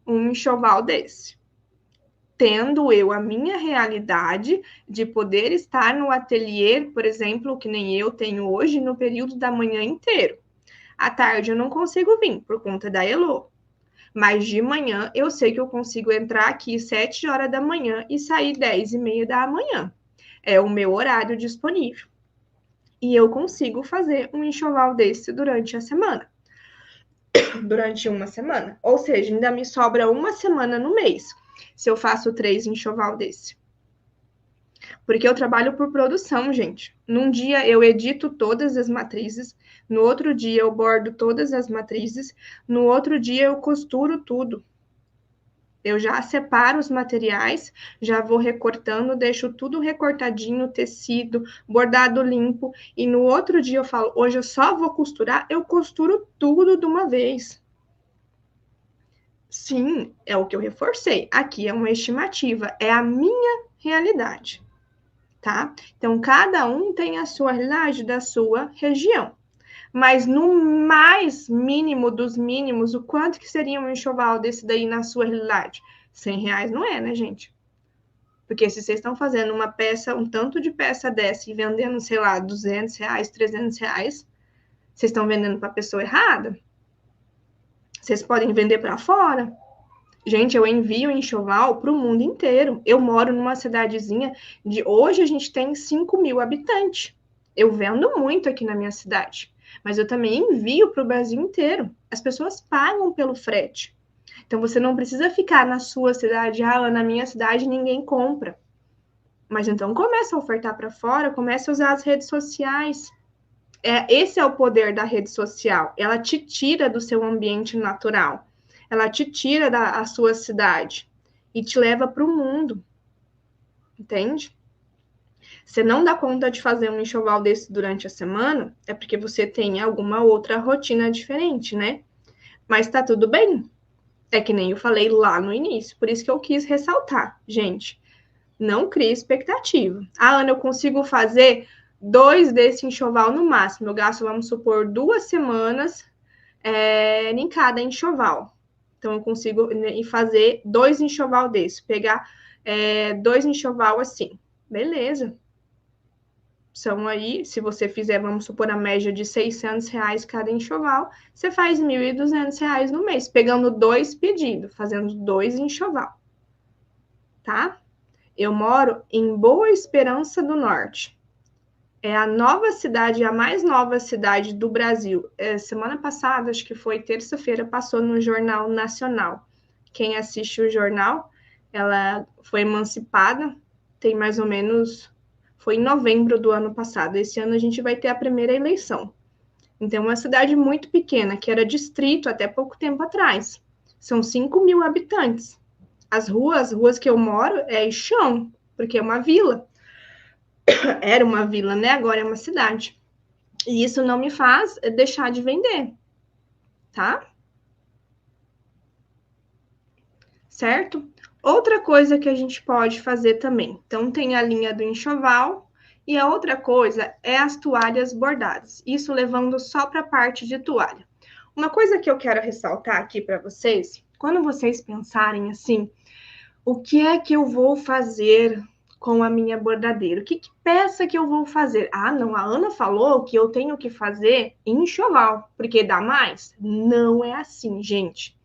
um enxoval desse. Tendo eu a minha realidade de poder estar no ateliê, por exemplo, que nem eu tenho hoje, no período da manhã inteiro. À tarde eu não consigo vir, por conta da Elo. Mas de manhã eu sei que eu consigo entrar aqui 7 horas da manhã e sair 10h30 da manhã. É o meu horário disponível. E eu consigo fazer um enxoval desse durante a semana. Durante uma semana. Ou seja, ainda me sobra uma semana no mês se eu faço 3 enxoval desse. Porque eu trabalho por produção, gente. Num dia eu edito todas as matrizes, no outro dia eu bordo todas as matrizes, no outro dia eu costuro tudo. Eu já separo os materiais, já vou recortando, deixo tudo recortadinho, tecido, bordado limpo, e no outro dia eu falo, hoje eu só vou costurar, eu costuro tudo de uma vez. Sim, é o que eu reforcei. Aqui é uma estimativa, é a minha realidade, tá? Então, cada um tem a sua realidade da sua região. Mas no mais mínimo dos mínimos, o quanto que seria um enxoval desse daí na sua realidade? R$ 100 não é, né, gente? Porque se vocês estão fazendo uma peça, um tanto de peça dessa e vendendo, sei lá, R$ 200, R$ 300, vocês estão vendendo para a pessoa errada? Vocês podem vender para fora? Gente, eu envio enxoval para o mundo inteiro. Eu moro numa cidadezinha de... Hoje a gente tem 5.000 habitantes. Eu vendo muito aqui na minha cidade. Mas eu também envio para o Brasil inteiro. As pessoas pagam pelo frete. Então, você não precisa ficar na sua cidade. Ah, na minha cidade ninguém compra. Mas então, começa a ofertar para fora. Começa a usar as redes sociais. Esse é o poder da rede social. Ela te tira do seu ambiente natural. Ela te tira da sua cidade e te leva para o mundo. Entende? Você não dá conta de fazer um enxoval desse durante a semana, é porque você tem alguma outra rotina diferente, né? Mas tá tudo bem. É que nem eu falei lá no início. Por isso que eu quis ressaltar. Gente, não crie expectativa. Ah, Ana, eu consigo fazer 2 desse enxoval no máximo. Eu gasto, vamos supor, 2 semanas em cada enxoval. Então, eu consigo fazer 2 enxoval desse. Pegar 2 enxoval assim. Beleza. São aí, se você fizer, vamos supor, a média de R$ 600 cada enxoval, você faz R$ 1.200 no mês, pegando 2 pedidos, fazendo 2 enxoval. Tá? Eu moro em Boa Esperança do Norte. É a nova cidade, a mais nova cidade do Brasil. Semana passada, acho que foi terça-feira, passou no Jornal Nacional. Quem assiste o jornal, ela foi emancipada, tem mais ou menos, foi em novembro do ano passado. Esse ano a gente vai ter a primeira eleição. Então, é uma cidade muito pequena, que era distrito até pouco tempo atrás. São 5.000 habitantes. As ruas que eu moro é chão, porque é uma vila. Era uma vila, né? Agora é uma cidade. E isso não me faz deixar de vender, tá? Certo? Outra coisa que a gente pode fazer também. Então, tem a linha do enxoval e a outra coisa é as toalhas bordadas. Isso levando só para a parte de toalha. Uma coisa que eu quero ressaltar aqui para vocês, quando vocês pensarem assim, o que é que eu vou fazer com a minha bordadeira? Que peça que eu vou fazer? Ah, não, a Ana falou que eu tenho que fazer enxoval, porque dá mais? Não é assim, gente.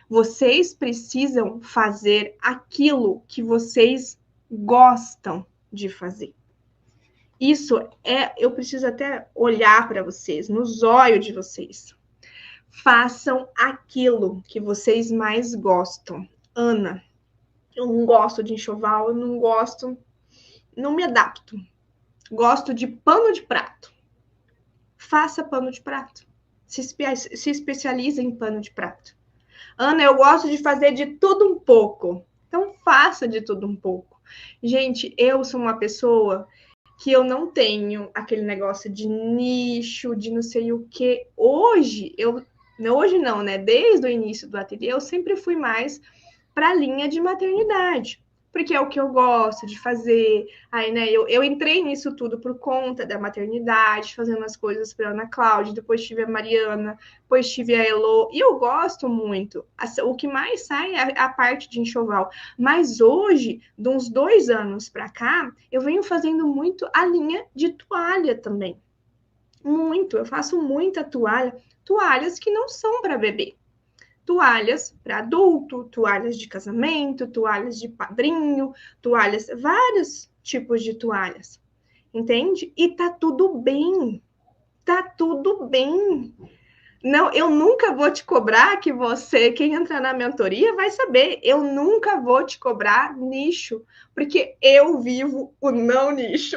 Vocês precisam fazer aquilo que vocês gostam de fazer. Isso eu preciso até olhar para vocês, nos olhos de vocês. Façam aquilo que vocês mais gostam. Ana, eu não gosto de enxoval, eu não gosto, não me adapto. Gosto de pano de prato. Faça pano de prato. Se especialize em pano de prato. Ana, eu gosto de fazer de tudo um pouco. Então, faça de tudo um pouco. Gente, eu sou uma pessoa que eu não tenho aquele negócio de nicho, de não sei o quê. Hoje não, né? Desde o início do ateliê, eu sempre fui mais para a linha de maternidade, porque é o que eu gosto de fazer. Aí, né, eu entrei nisso tudo por conta da maternidade, fazendo as coisas para Ana Cláudia, depois tive a Mariana, depois tive a Elô, e eu gosto muito. O que mais sai é a parte de enxoval. Mas hoje, de uns 2 anos para cá, eu venho fazendo muito a linha de toalha também. Muito, eu faço muita toalhas que não são para bebê. Toalhas para adulto, toalhas de casamento, toalhas de padrinho, toalhas, vários tipos de toalhas, entende? E tá tudo bem, tá tudo bem. Não, eu nunca vou te cobrar que você, quem entrar na mentoria vai saber, eu nunca vou te cobrar nicho, porque eu vivo o não nicho.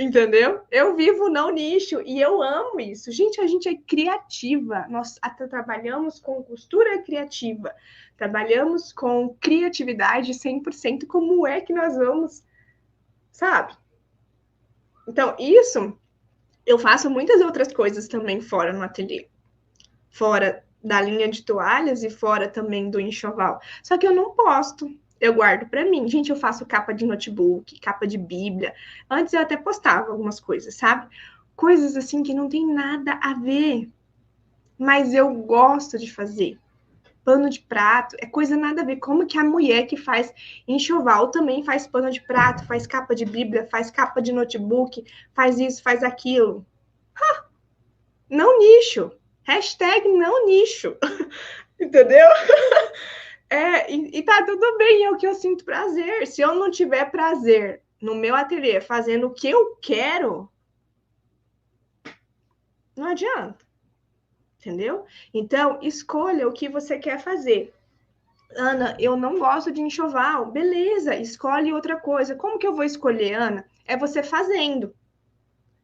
Entendeu? Eu vivo não nicho e eu amo isso. Gente, a gente é criativa. Nós até trabalhamos com costura criativa. Trabalhamos com criatividade 100%. Como é que nós vamos, sabe? Então, isso eu faço muitas outras coisas também fora no ateliê. Fora da linha de toalhas e fora também do enxoval. Só que eu não posto. Eu guardo para mim. Gente, eu faço capa de notebook, capa de bíblia. Antes eu até postava algumas coisas, sabe? Coisas assim que não tem nada a ver. Mas eu gosto de fazer. Pano de prato é coisa nada a ver. Como que a mulher que faz enxoval também faz pano de prato, faz capa de bíblia, faz capa de notebook, faz isso, faz aquilo. Não nicho. Hashtag não nicho. Entendeu? E tá tudo bem, é o que eu sinto prazer. Se eu não tiver prazer no meu ateliê fazendo o que eu quero, não adianta. Entendeu? Então, escolha o que você quer fazer. Ana, eu não gosto de enxoval. Beleza, escolhe outra coisa. Como que eu vou escolher, Ana? É você fazendo.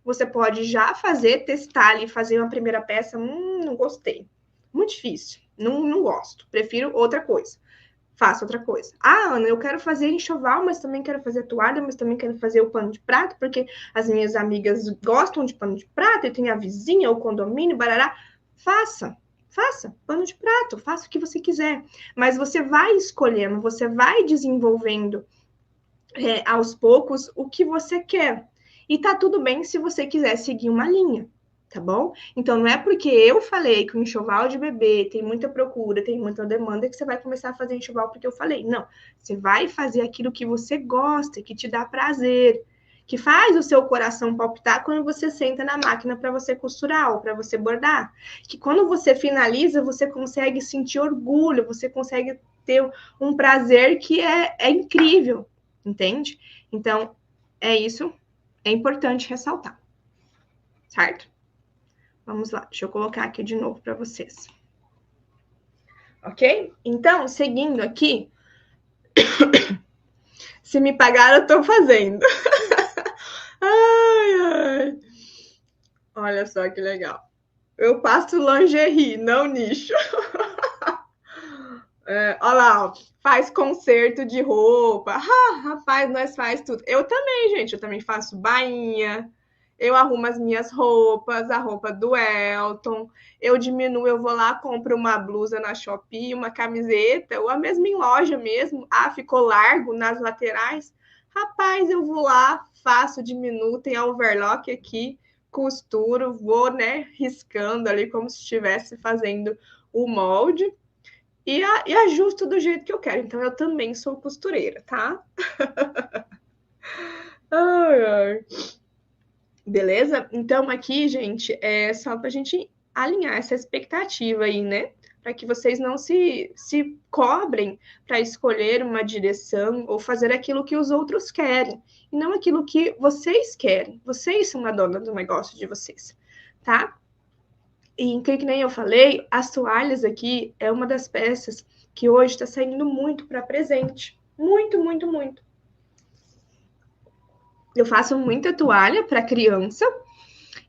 Você pode já fazer, testar ali, fazer uma primeira peça. Não gostei. Muito difícil. Não gosto. Prefiro outra coisa. Faça outra coisa. Ah, Ana, eu quero fazer enxoval, mas também quero fazer toalha, mas também quero fazer o pano de prato, porque as minhas amigas gostam de pano de prato, e tem a vizinha, o condomínio, barará. Faça. Faça pano de prato, faça o que você quiser. Mas você vai escolhendo, você vai desenvolvendo aos poucos o que você quer. E tá tudo bem se você quiser seguir uma linha, tá bom? Então não é porque eu falei que o enxoval de bebê tem muita procura, tem muita demanda, que você vai começar a fazer enxoval porque eu falei. Não, você vai fazer aquilo que você gosta, que te dá prazer, que faz o seu coração palpitar quando você senta na máquina para você costurar ou para você bordar. Que quando você finaliza, você consegue sentir orgulho, você consegue ter um prazer que é incrível, entende? Então, é isso. É importante ressaltar, certo? Vamos lá, deixa eu colocar aqui de novo para vocês. Ok? Então, seguindo aqui, se me pagar, eu tô fazendo. Ai, ai. Olha só que legal. Eu passo lingerie, não nicho. Olha lá, ó, faz conserto de roupa. Rapaz, nós faz tudo. Eu também, gente. Eu também faço bainha. Eu arrumo as minhas roupas, a roupa do Elton. Eu diminuo, eu vou lá, compro uma blusa na Shopee, uma camiseta, ou a mesma em loja mesmo. Ah, ficou largo nas laterais. Rapaz, eu vou lá, faço, diminuo, tem a overlock aqui, costuro, vou, né, riscando ali como se estivesse fazendo o molde. E ajusto do jeito que eu quero. Então, eu também sou costureira, tá? Ai, ai. Beleza? Então, aqui, gente, é só pra gente alinhar essa expectativa aí, né? Para que vocês não se cobrem para escolher uma direção ou fazer aquilo que os outros querem, e não aquilo que vocês querem. Vocês são a dona do negócio de vocês, tá? E que nem eu falei, as toalhas aqui é uma das peças que hoje está saindo muito para presente. Muito, muito, muito. Eu faço muita toalha para criança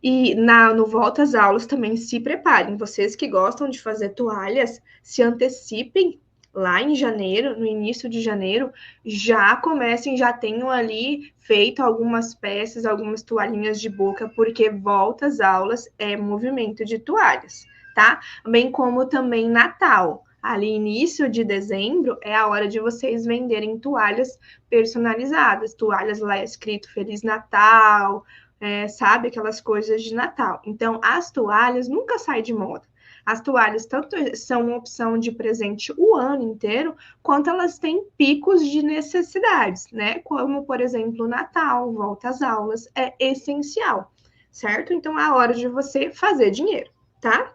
e no Volta às Aulas também se preparem. Vocês que gostam de fazer toalhas, se antecipem lá em janeiro, no início de janeiro, já comecem, já tenham ali feito algumas peças, algumas toalhinhas de boca, porque Volta às Aulas é movimento de toalhas, tá? Bem como também Natal. Ali, início de dezembro, é a hora de vocês venderem toalhas personalizadas, toalhas lá escrito Feliz Natal, sabe? Aquelas coisas de Natal. Então, as toalhas nunca saem de moda. As toalhas tanto são uma opção de presente o ano inteiro, quanto elas têm picos de necessidades, né? Como, por exemplo, Natal, volta às aulas, é essencial, certo? Então, é a hora de você fazer dinheiro, tá?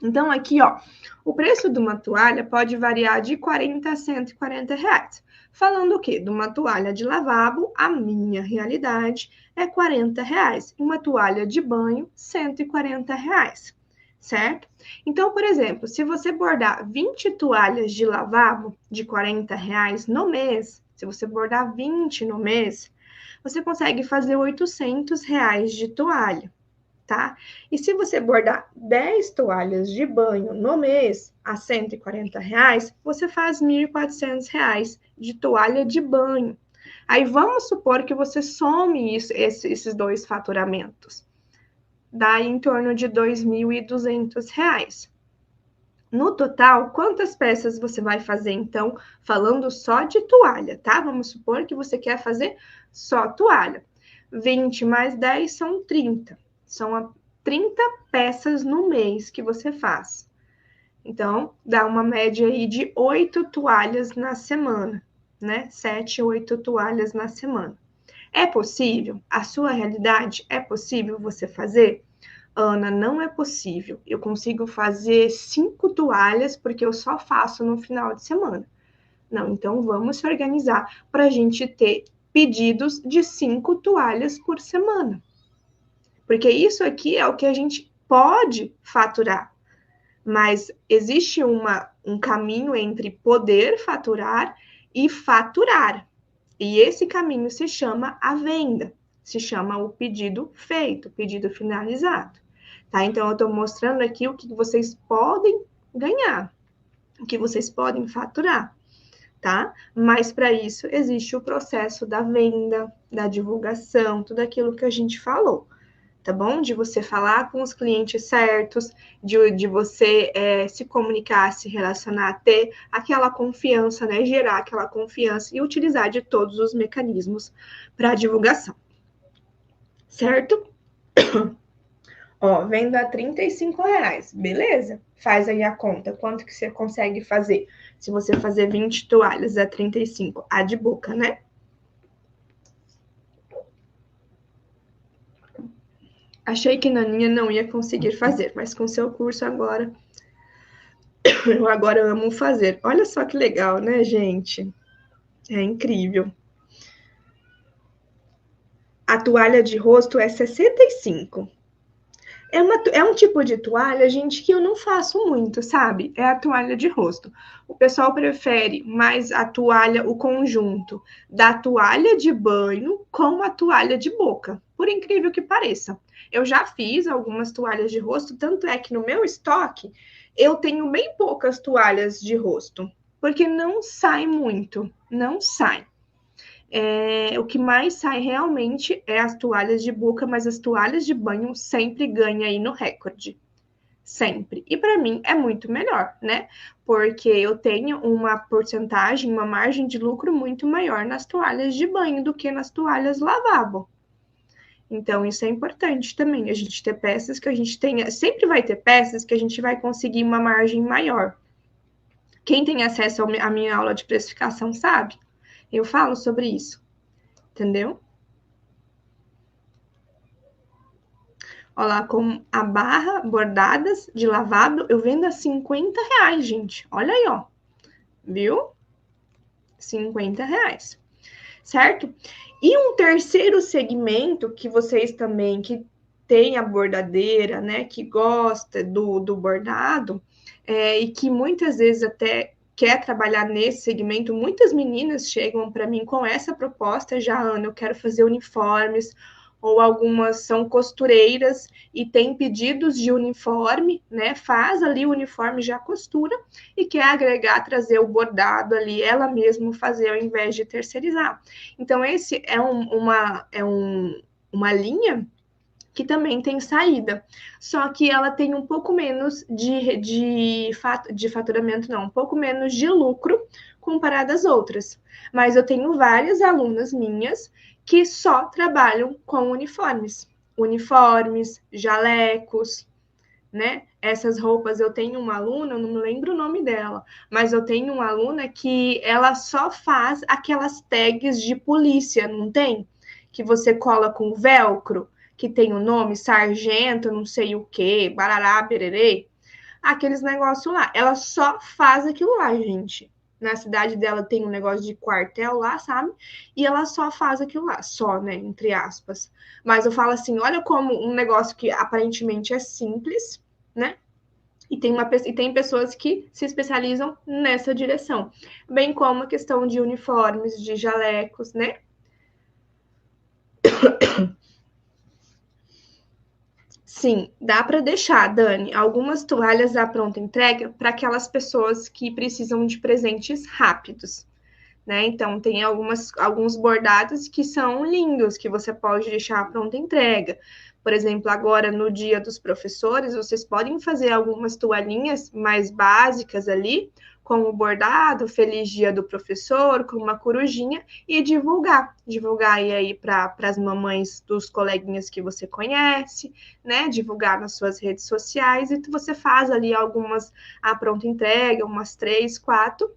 Então, aqui, ó, o preço de uma toalha pode variar de 40 a 140 reais. Falando o quê? De uma toalha de lavabo, a minha realidade é 40 reais. Uma toalha de banho, 140 reais, certo? Então, por exemplo, se você bordar 20 toalhas de lavabo de 40 reais no mês, se você bordar 20 no mês, você consegue fazer R$ 800 de toalha, tá? E se você bordar 10 toalhas de banho no mês a R$ 140, você faz R$ 1.400 de toalha de banho. Aí vamos supor que você some esses dois faturamentos. Dá em torno de R$ 2.200. No total, quantas peças você vai fazer, então, falando só de toalha, tá? Vamos supor que você quer fazer só toalha. 20 mais 10 são 30. São 30 peças no mês que você faz. Então, dá uma média aí de 8 toalhas na semana, né? 7, 8 toalhas na semana. É possível? A sua realidade é possível você fazer? Ana, não é possível. Eu consigo fazer 5 toalhas porque eu só faço no final de semana. Não, então vamos se organizar para a gente ter pedidos de 5 toalhas por semana. Porque isso aqui é o que a gente pode faturar. Mas existe um caminho entre poder faturar e faturar. E esse caminho se chama a venda, se chama o pedido feito, o pedido finalizado. Tá? Então, eu estou mostrando aqui o que vocês podem ganhar, o que vocês podem faturar, tá? Mas para isso existe o processo da venda, da divulgação, tudo aquilo que a gente falou, tá bom? De você falar com os clientes certos, de você se comunicar, se relacionar, ter aquela confiança, né? Gerar aquela confiança e utilizar de todos os mecanismos para divulgação, certo? Ó, vendo a R$ 35, beleza? Faz aí a conta, quanto que você consegue fazer? Se você fazer 20 toalhas a 35, a de boca, né? Achei que Naninha não ia conseguir fazer, mas com seu curso agora, eu agora amo fazer. Olha só que legal, né, gente? É incrível. A toalha de rosto é 65. É um tipo de toalha, gente, que eu não faço muito, sabe? É a toalha de rosto. O pessoal prefere mais a toalha, o conjunto da toalha de banho com a toalha de boca, por incrível que pareça. Eu já fiz algumas toalhas de rosto, tanto é que no meu estoque eu tenho bem poucas toalhas de rosto, porque não sai muito, não sai. O que mais sai realmente é as toalhas de boca, mas as toalhas de banho sempre ganham aí no recorde. Sempre. E para mim é muito melhor, né? Porque eu tenho uma porcentagem, uma margem de lucro muito maior nas toalhas de banho do que nas toalhas lavabo. Então, isso é importante também, a gente ter peças que a gente tenha. Sempre vai ter peças que a gente vai conseguir uma margem maior. Quem tem acesso à minha aula de precificação sabe. Eu falo sobre isso, entendeu? Olha lá, com a barra bordadas de lavado, eu vendo a R$ 50, gente. Olha aí, ó. Viu? R$ 50. Certo? E um terceiro segmento que vocês também, que tem a bordadeira, né? Que gosta do bordado, e que muitas vezes até quer trabalhar nesse segmento, muitas meninas chegam para mim com essa proposta, já, Ana, eu quero fazer uniformes, ou algumas são costureiras e tem pedidos de uniforme, né? Faz ali o uniforme, já costura e quer agregar, trazer o bordado ali, ela mesma fazer ao invés de terceirizar. Então, esse é uma linha que também tem saída. Só que ela tem um pouco menos de faturamento, não, um pouco menos de lucro comparado às outras. Mas eu tenho várias alunas minhas que só trabalham com uniformes, jalecos, né? Essas roupas, eu tenho uma aluna, eu não me lembro o nome dela, mas eu tenho uma aluna que ela só faz aquelas tags de polícia, não tem? Que você cola com velcro, que tem o nome sargento, não sei o que, barará, bererê, aqueles negócios lá. Ela só faz aquilo lá, gente. Na cidade dela tem um negócio de quartel lá, sabe? E ela só faz aquilo lá, só, né? Entre aspas. Mas eu falo assim, olha como um negócio que aparentemente é simples, né? E tem pessoas que se especializam nessa direção. Bem como a questão de uniformes, de jalecos, né? Sim, dá para deixar, Dani, algumas toalhas à pronta entrega para aquelas pessoas que precisam de presentes rápidos, né? Então, tem alguns bordados que são lindos, que você pode deixar à pronta entrega. Por exemplo, agora no Dia dos Professores, vocês podem fazer algumas toalhinhas mais básicas ali, com o bordado, Feliz Dia do Professor, com uma corujinha, e divulgar. Divulgar aí para as mamães dos coleguinhas que você conhece, né? Divulgar nas suas redes sociais, e você faz ali algumas à pronta entrega, umas 3, 4,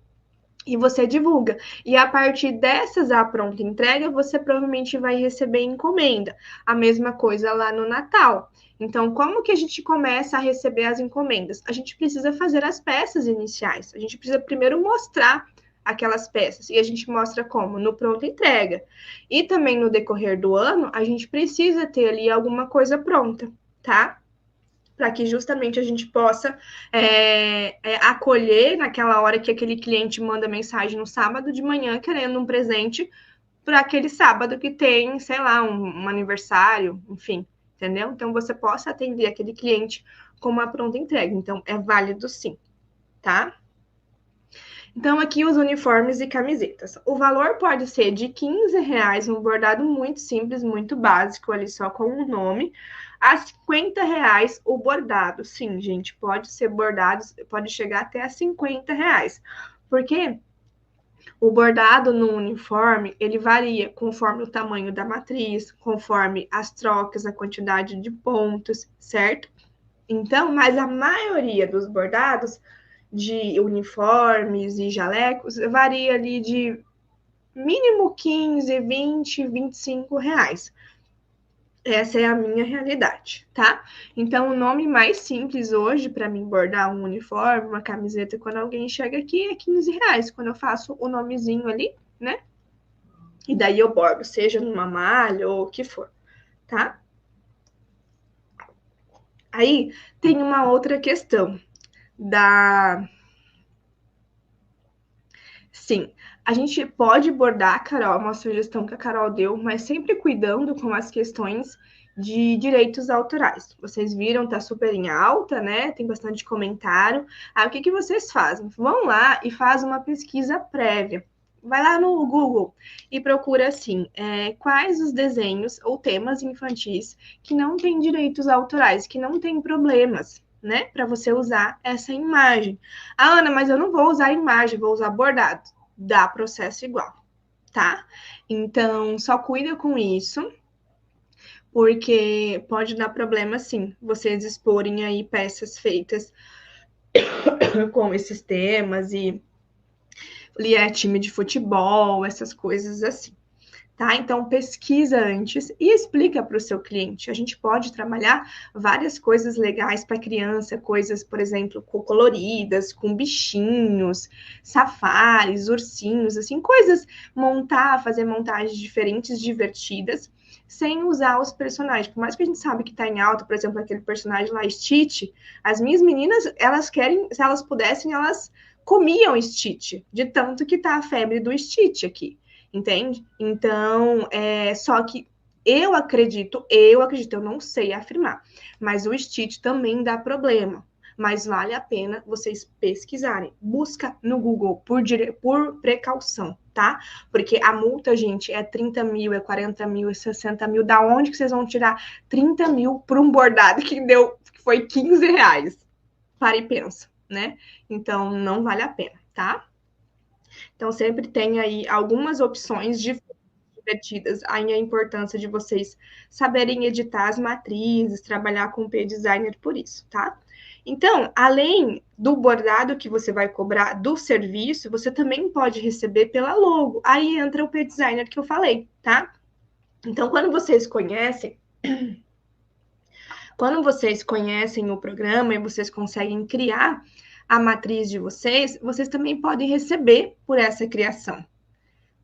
e você divulga. E a partir dessas à pronta entrega, você provavelmente vai receber encomenda. A mesma coisa lá no Natal. Então, como que a gente começa a receber as encomendas? A gente precisa fazer as peças iniciais. A gente precisa primeiro mostrar aquelas peças. E a gente mostra como? No pronta entrega. E também no decorrer do ano, a gente precisa ter ali alguma coisa pronta, tá? Para que justamente a gente possa acolher naquela hora que aquele cliente manda mensagem no sábado de manhã querendo um presente para aquele sábado que tem, sei lá, um aniversário, enfim, entendeu? Então você possa atender aquele cliente com uma pronta entrega. Então é válido sim, tá? Então, aqui os uniformes e camisetas. O valor pode ser de R$ 15, um bordado muito simples, muito básico, ali só com o nome, a R$ 50 o bordado. Sim, gente, pode ser bordado, pode chegar até a R$ 50. Porque o bordado no uniforme, ele varia conforme o tamanho da matriz, conforme as trocas, a quantidade de pontos, certo? Então, mas a maioria dos bordados de uniformes e jalecos varia ali de mínimo 15, 20, R$ 25. Essa é a minha realidade, tá? Então, o nome mais simples hoje para mim bordar um uniforme, uma camiseta, quando alguém chega aqui, é R$ 15. Quando eu faço o nomezinho ali, né? E daí eu bordo, seja numa malha ou o que for, tá? Aí tem uma outra questão da. Sim, a gente pode bordar, Carol, uma sugestão que a Carol deu, mas sempre cuidando com as questões de direitos autorais. Vocês viram, tá super em alta, né? Tem bastante comentário. Aí o que que vocês fazem? Vão lá e faz uma pesquisa prévia. Vai lá no Google e procura assim, quais os desenhos ou temas infantis que não têm direitos autorais, que não têm problemas, né? Para você usar essa imagem. Ah, Ana, mas eu não vou usar imagem, vou usar bordado. Dá processo igual, tá? Então, só cuida com isso, porque pode dar problema sim, vocês exporem aí peças feitas com esses temas e time de futebol, essas coisas assim. Tá? Então, pesquisa antes e explica para o seu cliente. A gente pode trabalhar várias coisas legais para criança, coisas, por exemplo, coloridas, com bichinhos, safaris, ursinhos, assim, coisas, fazer montagens diferentes, divertidas, sem usar os personagens. Por mais que a gente sabe que está em alta, por exemplo, aquele personagem lá, Stitch, as minhas meninas, elas querem, se elas pudessem, elas comiam Stitch, de tanto que tá a febre do Stitch aqui. Entende? Então, só que eu acredito, eu não sei afirmar, mas o Stitch também dá problema. Mas vale a pena vocês pesquisarem. Busca no Google por precaução, tá? Porque a multa, gente, é 30 mil, é 40 mil, é 60 mil. Da onde que vocês vão tirar 30 mil por um bordado que foi R$ 15? Para e pensa, né? Então, não vale a pena, tá? Então, sempre tem aí algumas opções divertidas. Aí a importância de vocês saberem editar as matrizes, trabalhar com o P-Designer por isso, tá? Então, além do bordado que você vai cobrar do serviço, você também pode receber pela logo. Aí entra o P-Designer que eu falei, tá? Então, quando vocês conhecem o programa e vocês conseguem criar a matriz de vocês, vocês também podem receber por essa criação,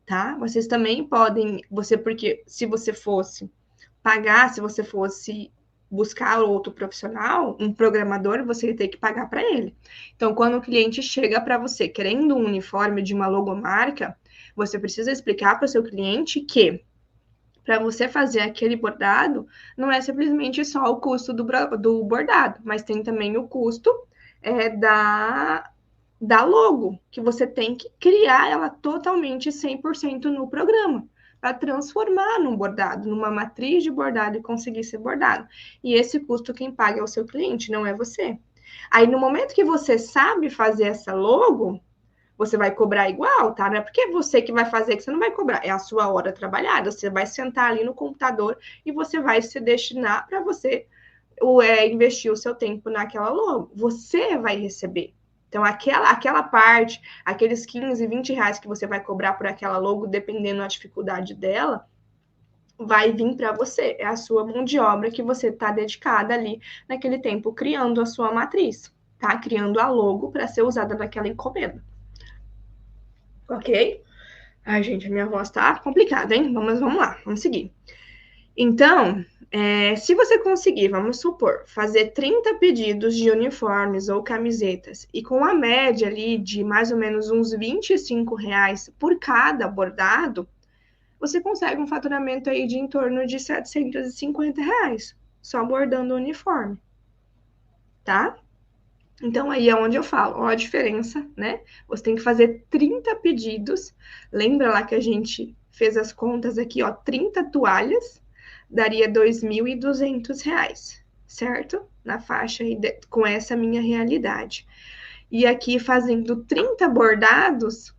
tá? Vocês também podem, porque se você fosse buscar outro profissional, um programador, você ia ter que pagar para ele. Então, quando o cliente chega para você querendo um uniforme de uma logomarca, você precisa explicar para o seu cliente que para você fazer aquele bordado, não é simplesmente só o custo do bordado, mas tem também o custo da logo, que você tem que criar ela totalmente 100% no programa, para transformar num bordado, numa matriz de bordado e conseguir ser bordado. E esse custo quem paga é o seu cliente, não é você. Aí, no momento que você sabe fazer essa logo, você vai cobrar igual, tá? Não é porque é você que vai fazer que você não vai cobrar, é a sua hora trabalhada. Você vai sentar ali no computador e você vai se destinar para você investir o seu tempo naquela logo. Você vai receber. Então, aquela parte, aqueles 15, 20 reais que você vai cobrar por aquela logo, dependendo da dificuldade dela, vai vir para você. É a sua mão de obra que você está dedicada ali naquele tempo, criando a sua matriz, tá? Criando a logo para ser usada naquela encomenda. Ok? Ai, gente, a minha voz tá complicada, hein? Vamos lá, vamos seguir. Então, se você conseguir, vamos supor, fazer 30 pedidos de uniformes ou camisetas e com a média ali de mais ou menos uns R$ 25 por cada bordado, você consegue um faturamento aí de em torno de R$ 750, só bordando o uniforme, tá? Então, aí é onde eu falo, ó, a diferença, né? Você tem que fazer 30 pedidos. Lembra lá que a gente fez as contas aqui, ó, 30 toalhas daria R$ 2.200, certo? Na faixa aí com essa minha realidade. E aqui, fazendo 30 bordados,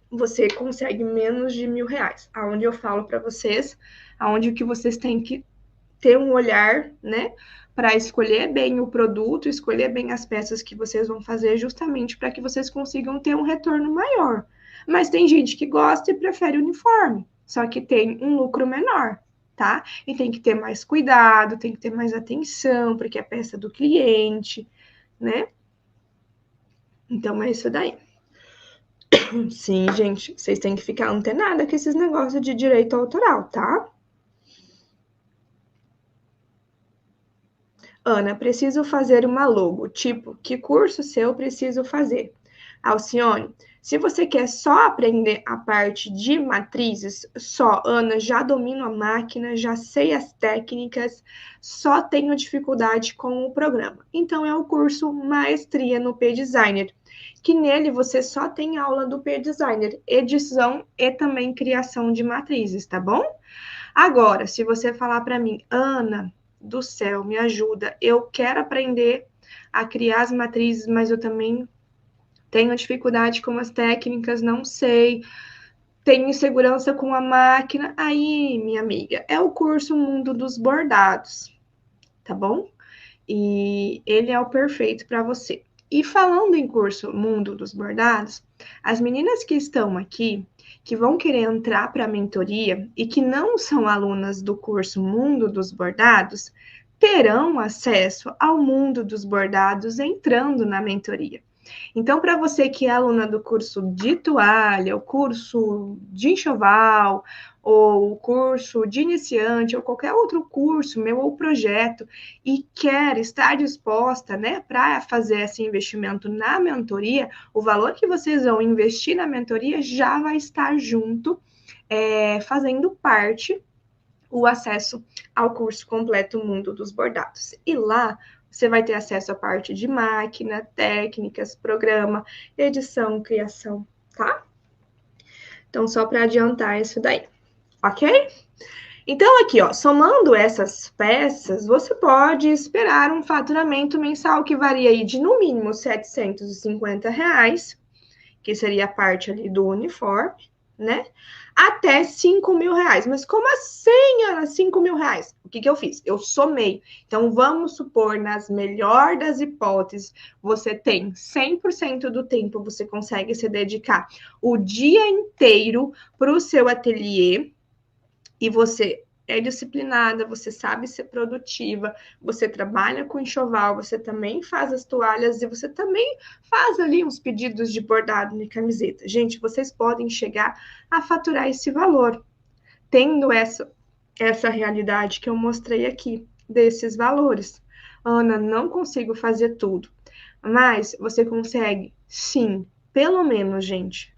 você consegue menos de R$ 1.000. Aonde eu falo para vocês, aonde que vocês têm que ter um olhar, né, para escolher bem o produto, escolher bem as peças que vocês vão fazer, justamente para que vocês consigam ter um retorno maior. Mas tem gente que gosta e prefere uniforme, só que tem um lucro menor, tá? E tem que ter mais cuidado, tem que ter mais atenção, porque é peça do cliente, né? Então é isso daí. Sim, gente, vocês têm que ficar antenada com esses negócios de direito autoral, tá? Ana, preciso fazer uma logo. Tipo, que curso seu preciso fazer? Alcione, se você quer só aprender a parte de matrizes, só, Ana, já domino a máquina, já sei as técnicas, só tenho dificuldade com o programa. Então, é o curso Maestria no P-Designer, que nele você só tem aula do P-Designer, edição e também criação de matrizes, tá bom? Agora, se você falar para mim, Ana, do céu, me ajuda, eu quero aprender a criar as matrizes, mas eu também tenho dificuldade com as técnicas, não sei, tenho insegurança com a máquina. Aí, minha amiga, é o curso Mundo dos Bordados, tá bom? E ele é o perfeito para você. E falando em curso Mundo dos Bordados, as meninas que estão aqui, que vão querer entrar para a mentoria e que não são alunas do curso Mundo dos Bordados, terão acesso ao Mundo dos Bordados entrando na mentoria. Então, para você que é aluna do curso de toalha, o curso de enxoval, ou o curso de iniciante, ou qualquer outro curso, meu ou projeto, e quer estar disposta, né, para fazer esse investimento na mentoria, o valor que vocês vão investir na mentoria já vai estar junto, fazendo parte o acesso ao curso completo Mundo dos Bordados. E lá você vai ter acesso à parte de máquina, técnicas, programa, edição, criação, tá? Então, só para adiantar isso daí, ok? Então, aqui, ó, somando essas peças, você pode esperar um faturamento mensal que varia aí de, no mínimo, R$ 750, que seria a parte ali do uniforme, né? Até R$ 5.000. Mas como assim, Ana? R$ 5.000? O que eu fiz? Eu somei. Então, vamos supor, nas melhores das hipóteses, você tem 100% do tempo, você consegue se dedicar o dia inteiro para o seu ateliê e você é disciplinada, você sabe ser produtiva, você trabalha com enxoval, você também faz as toalhas e você também faz ali uns pedidos de bordado de camiseta. Gente, vocês podem chegar a faturar esse valor, tendo essa realidade que eu mostrei aqui, desses valores. Ana, não consigo fazer tudo, mas você consegue, sim, pelo menos, gente,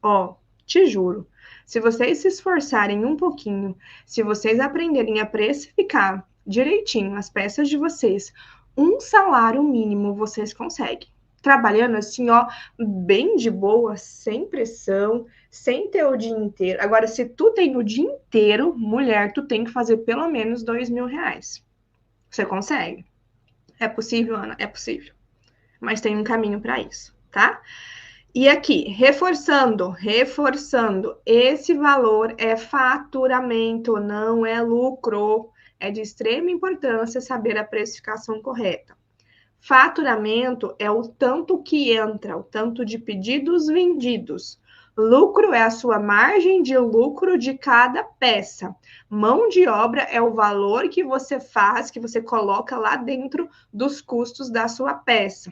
ó, te juro, Se vocês se esforçarem um pouquinho, se vocês aprenderem a precificar direitinho as peças de vocês, um salário mínimo vocês conseguem. Trabalhando assim, ó, bem de boa, sem pressão, sem ter o dia inteiro. Agora, se tu tem o dia inteiro, mulher, tu tem que fazer pelo menos R$ 2.000. Você consegue? É possível, Ana? É possível. Mas tem um caminho para isso, tá? E aqui, reforçando, esse valor é faturamento, não é lucro. É de extrema importância saber a precificação correta. Faturamento é o tanto que entra, o tanto de pedidos vendidos. Lucro é a sua margem de lucro de cada peça. Mão de obra é o valor que você faz, que você coloca lá dentro dos custos da sua peça,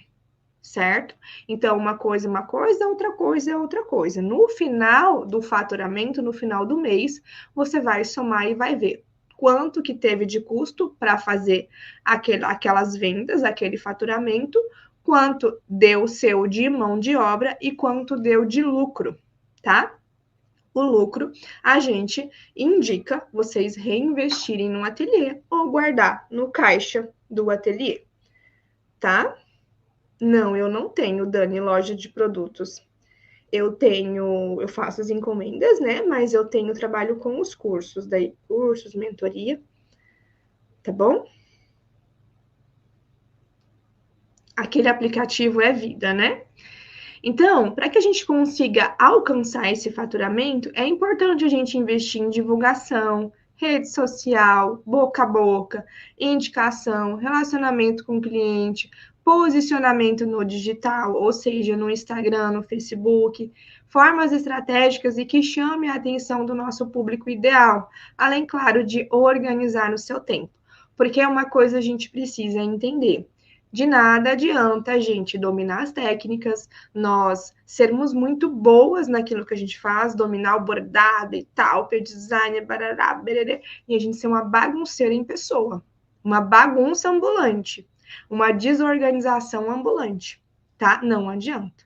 certo? Então, uma coisa é uma coisa, outra coisa é outra coisa. No final do faturamento, no final do mês, você vai somar e vai ver quanto que teve de custo para fazer aquelas vendas, aquele faturamento, quanto deu seu de mão de obra e quanto deu de lucro, tá? O lucro a gente indica vocês reinvestirem no ateliê ou guardar no caixa do ateliê, tá? Não, eu não tenho, Dani, loja de produtos. Eu faço as encomendas, né? Mas eu trabalho com os cursos, daí cursos, mentoria, tá bom? Aquele aplicativo é vida, né? Então, para que a gente consiga alcançar esse faturamento, é importante a gente investir em divulgação, rede social, boca a boca, indicação, relacionamento com o cliente, posicionamento no digital, ou seja, no Instagram, no Facebook, formas estratégicas e que chame a atenção do nosso público ideal, além, claro, de organizar o seu tempo. Porque é uma coisa a gente precisa entender. De nada adianta a gente dominar as técnicas, nós sermos muito boas naquilo que a gente faz, dominar o bordado e tal, o design, barará, bererê, e a gente ser uma bagunceira em pessoa, uma bagunça ambulante, uma desorganização ambulante, tá? Não adianta.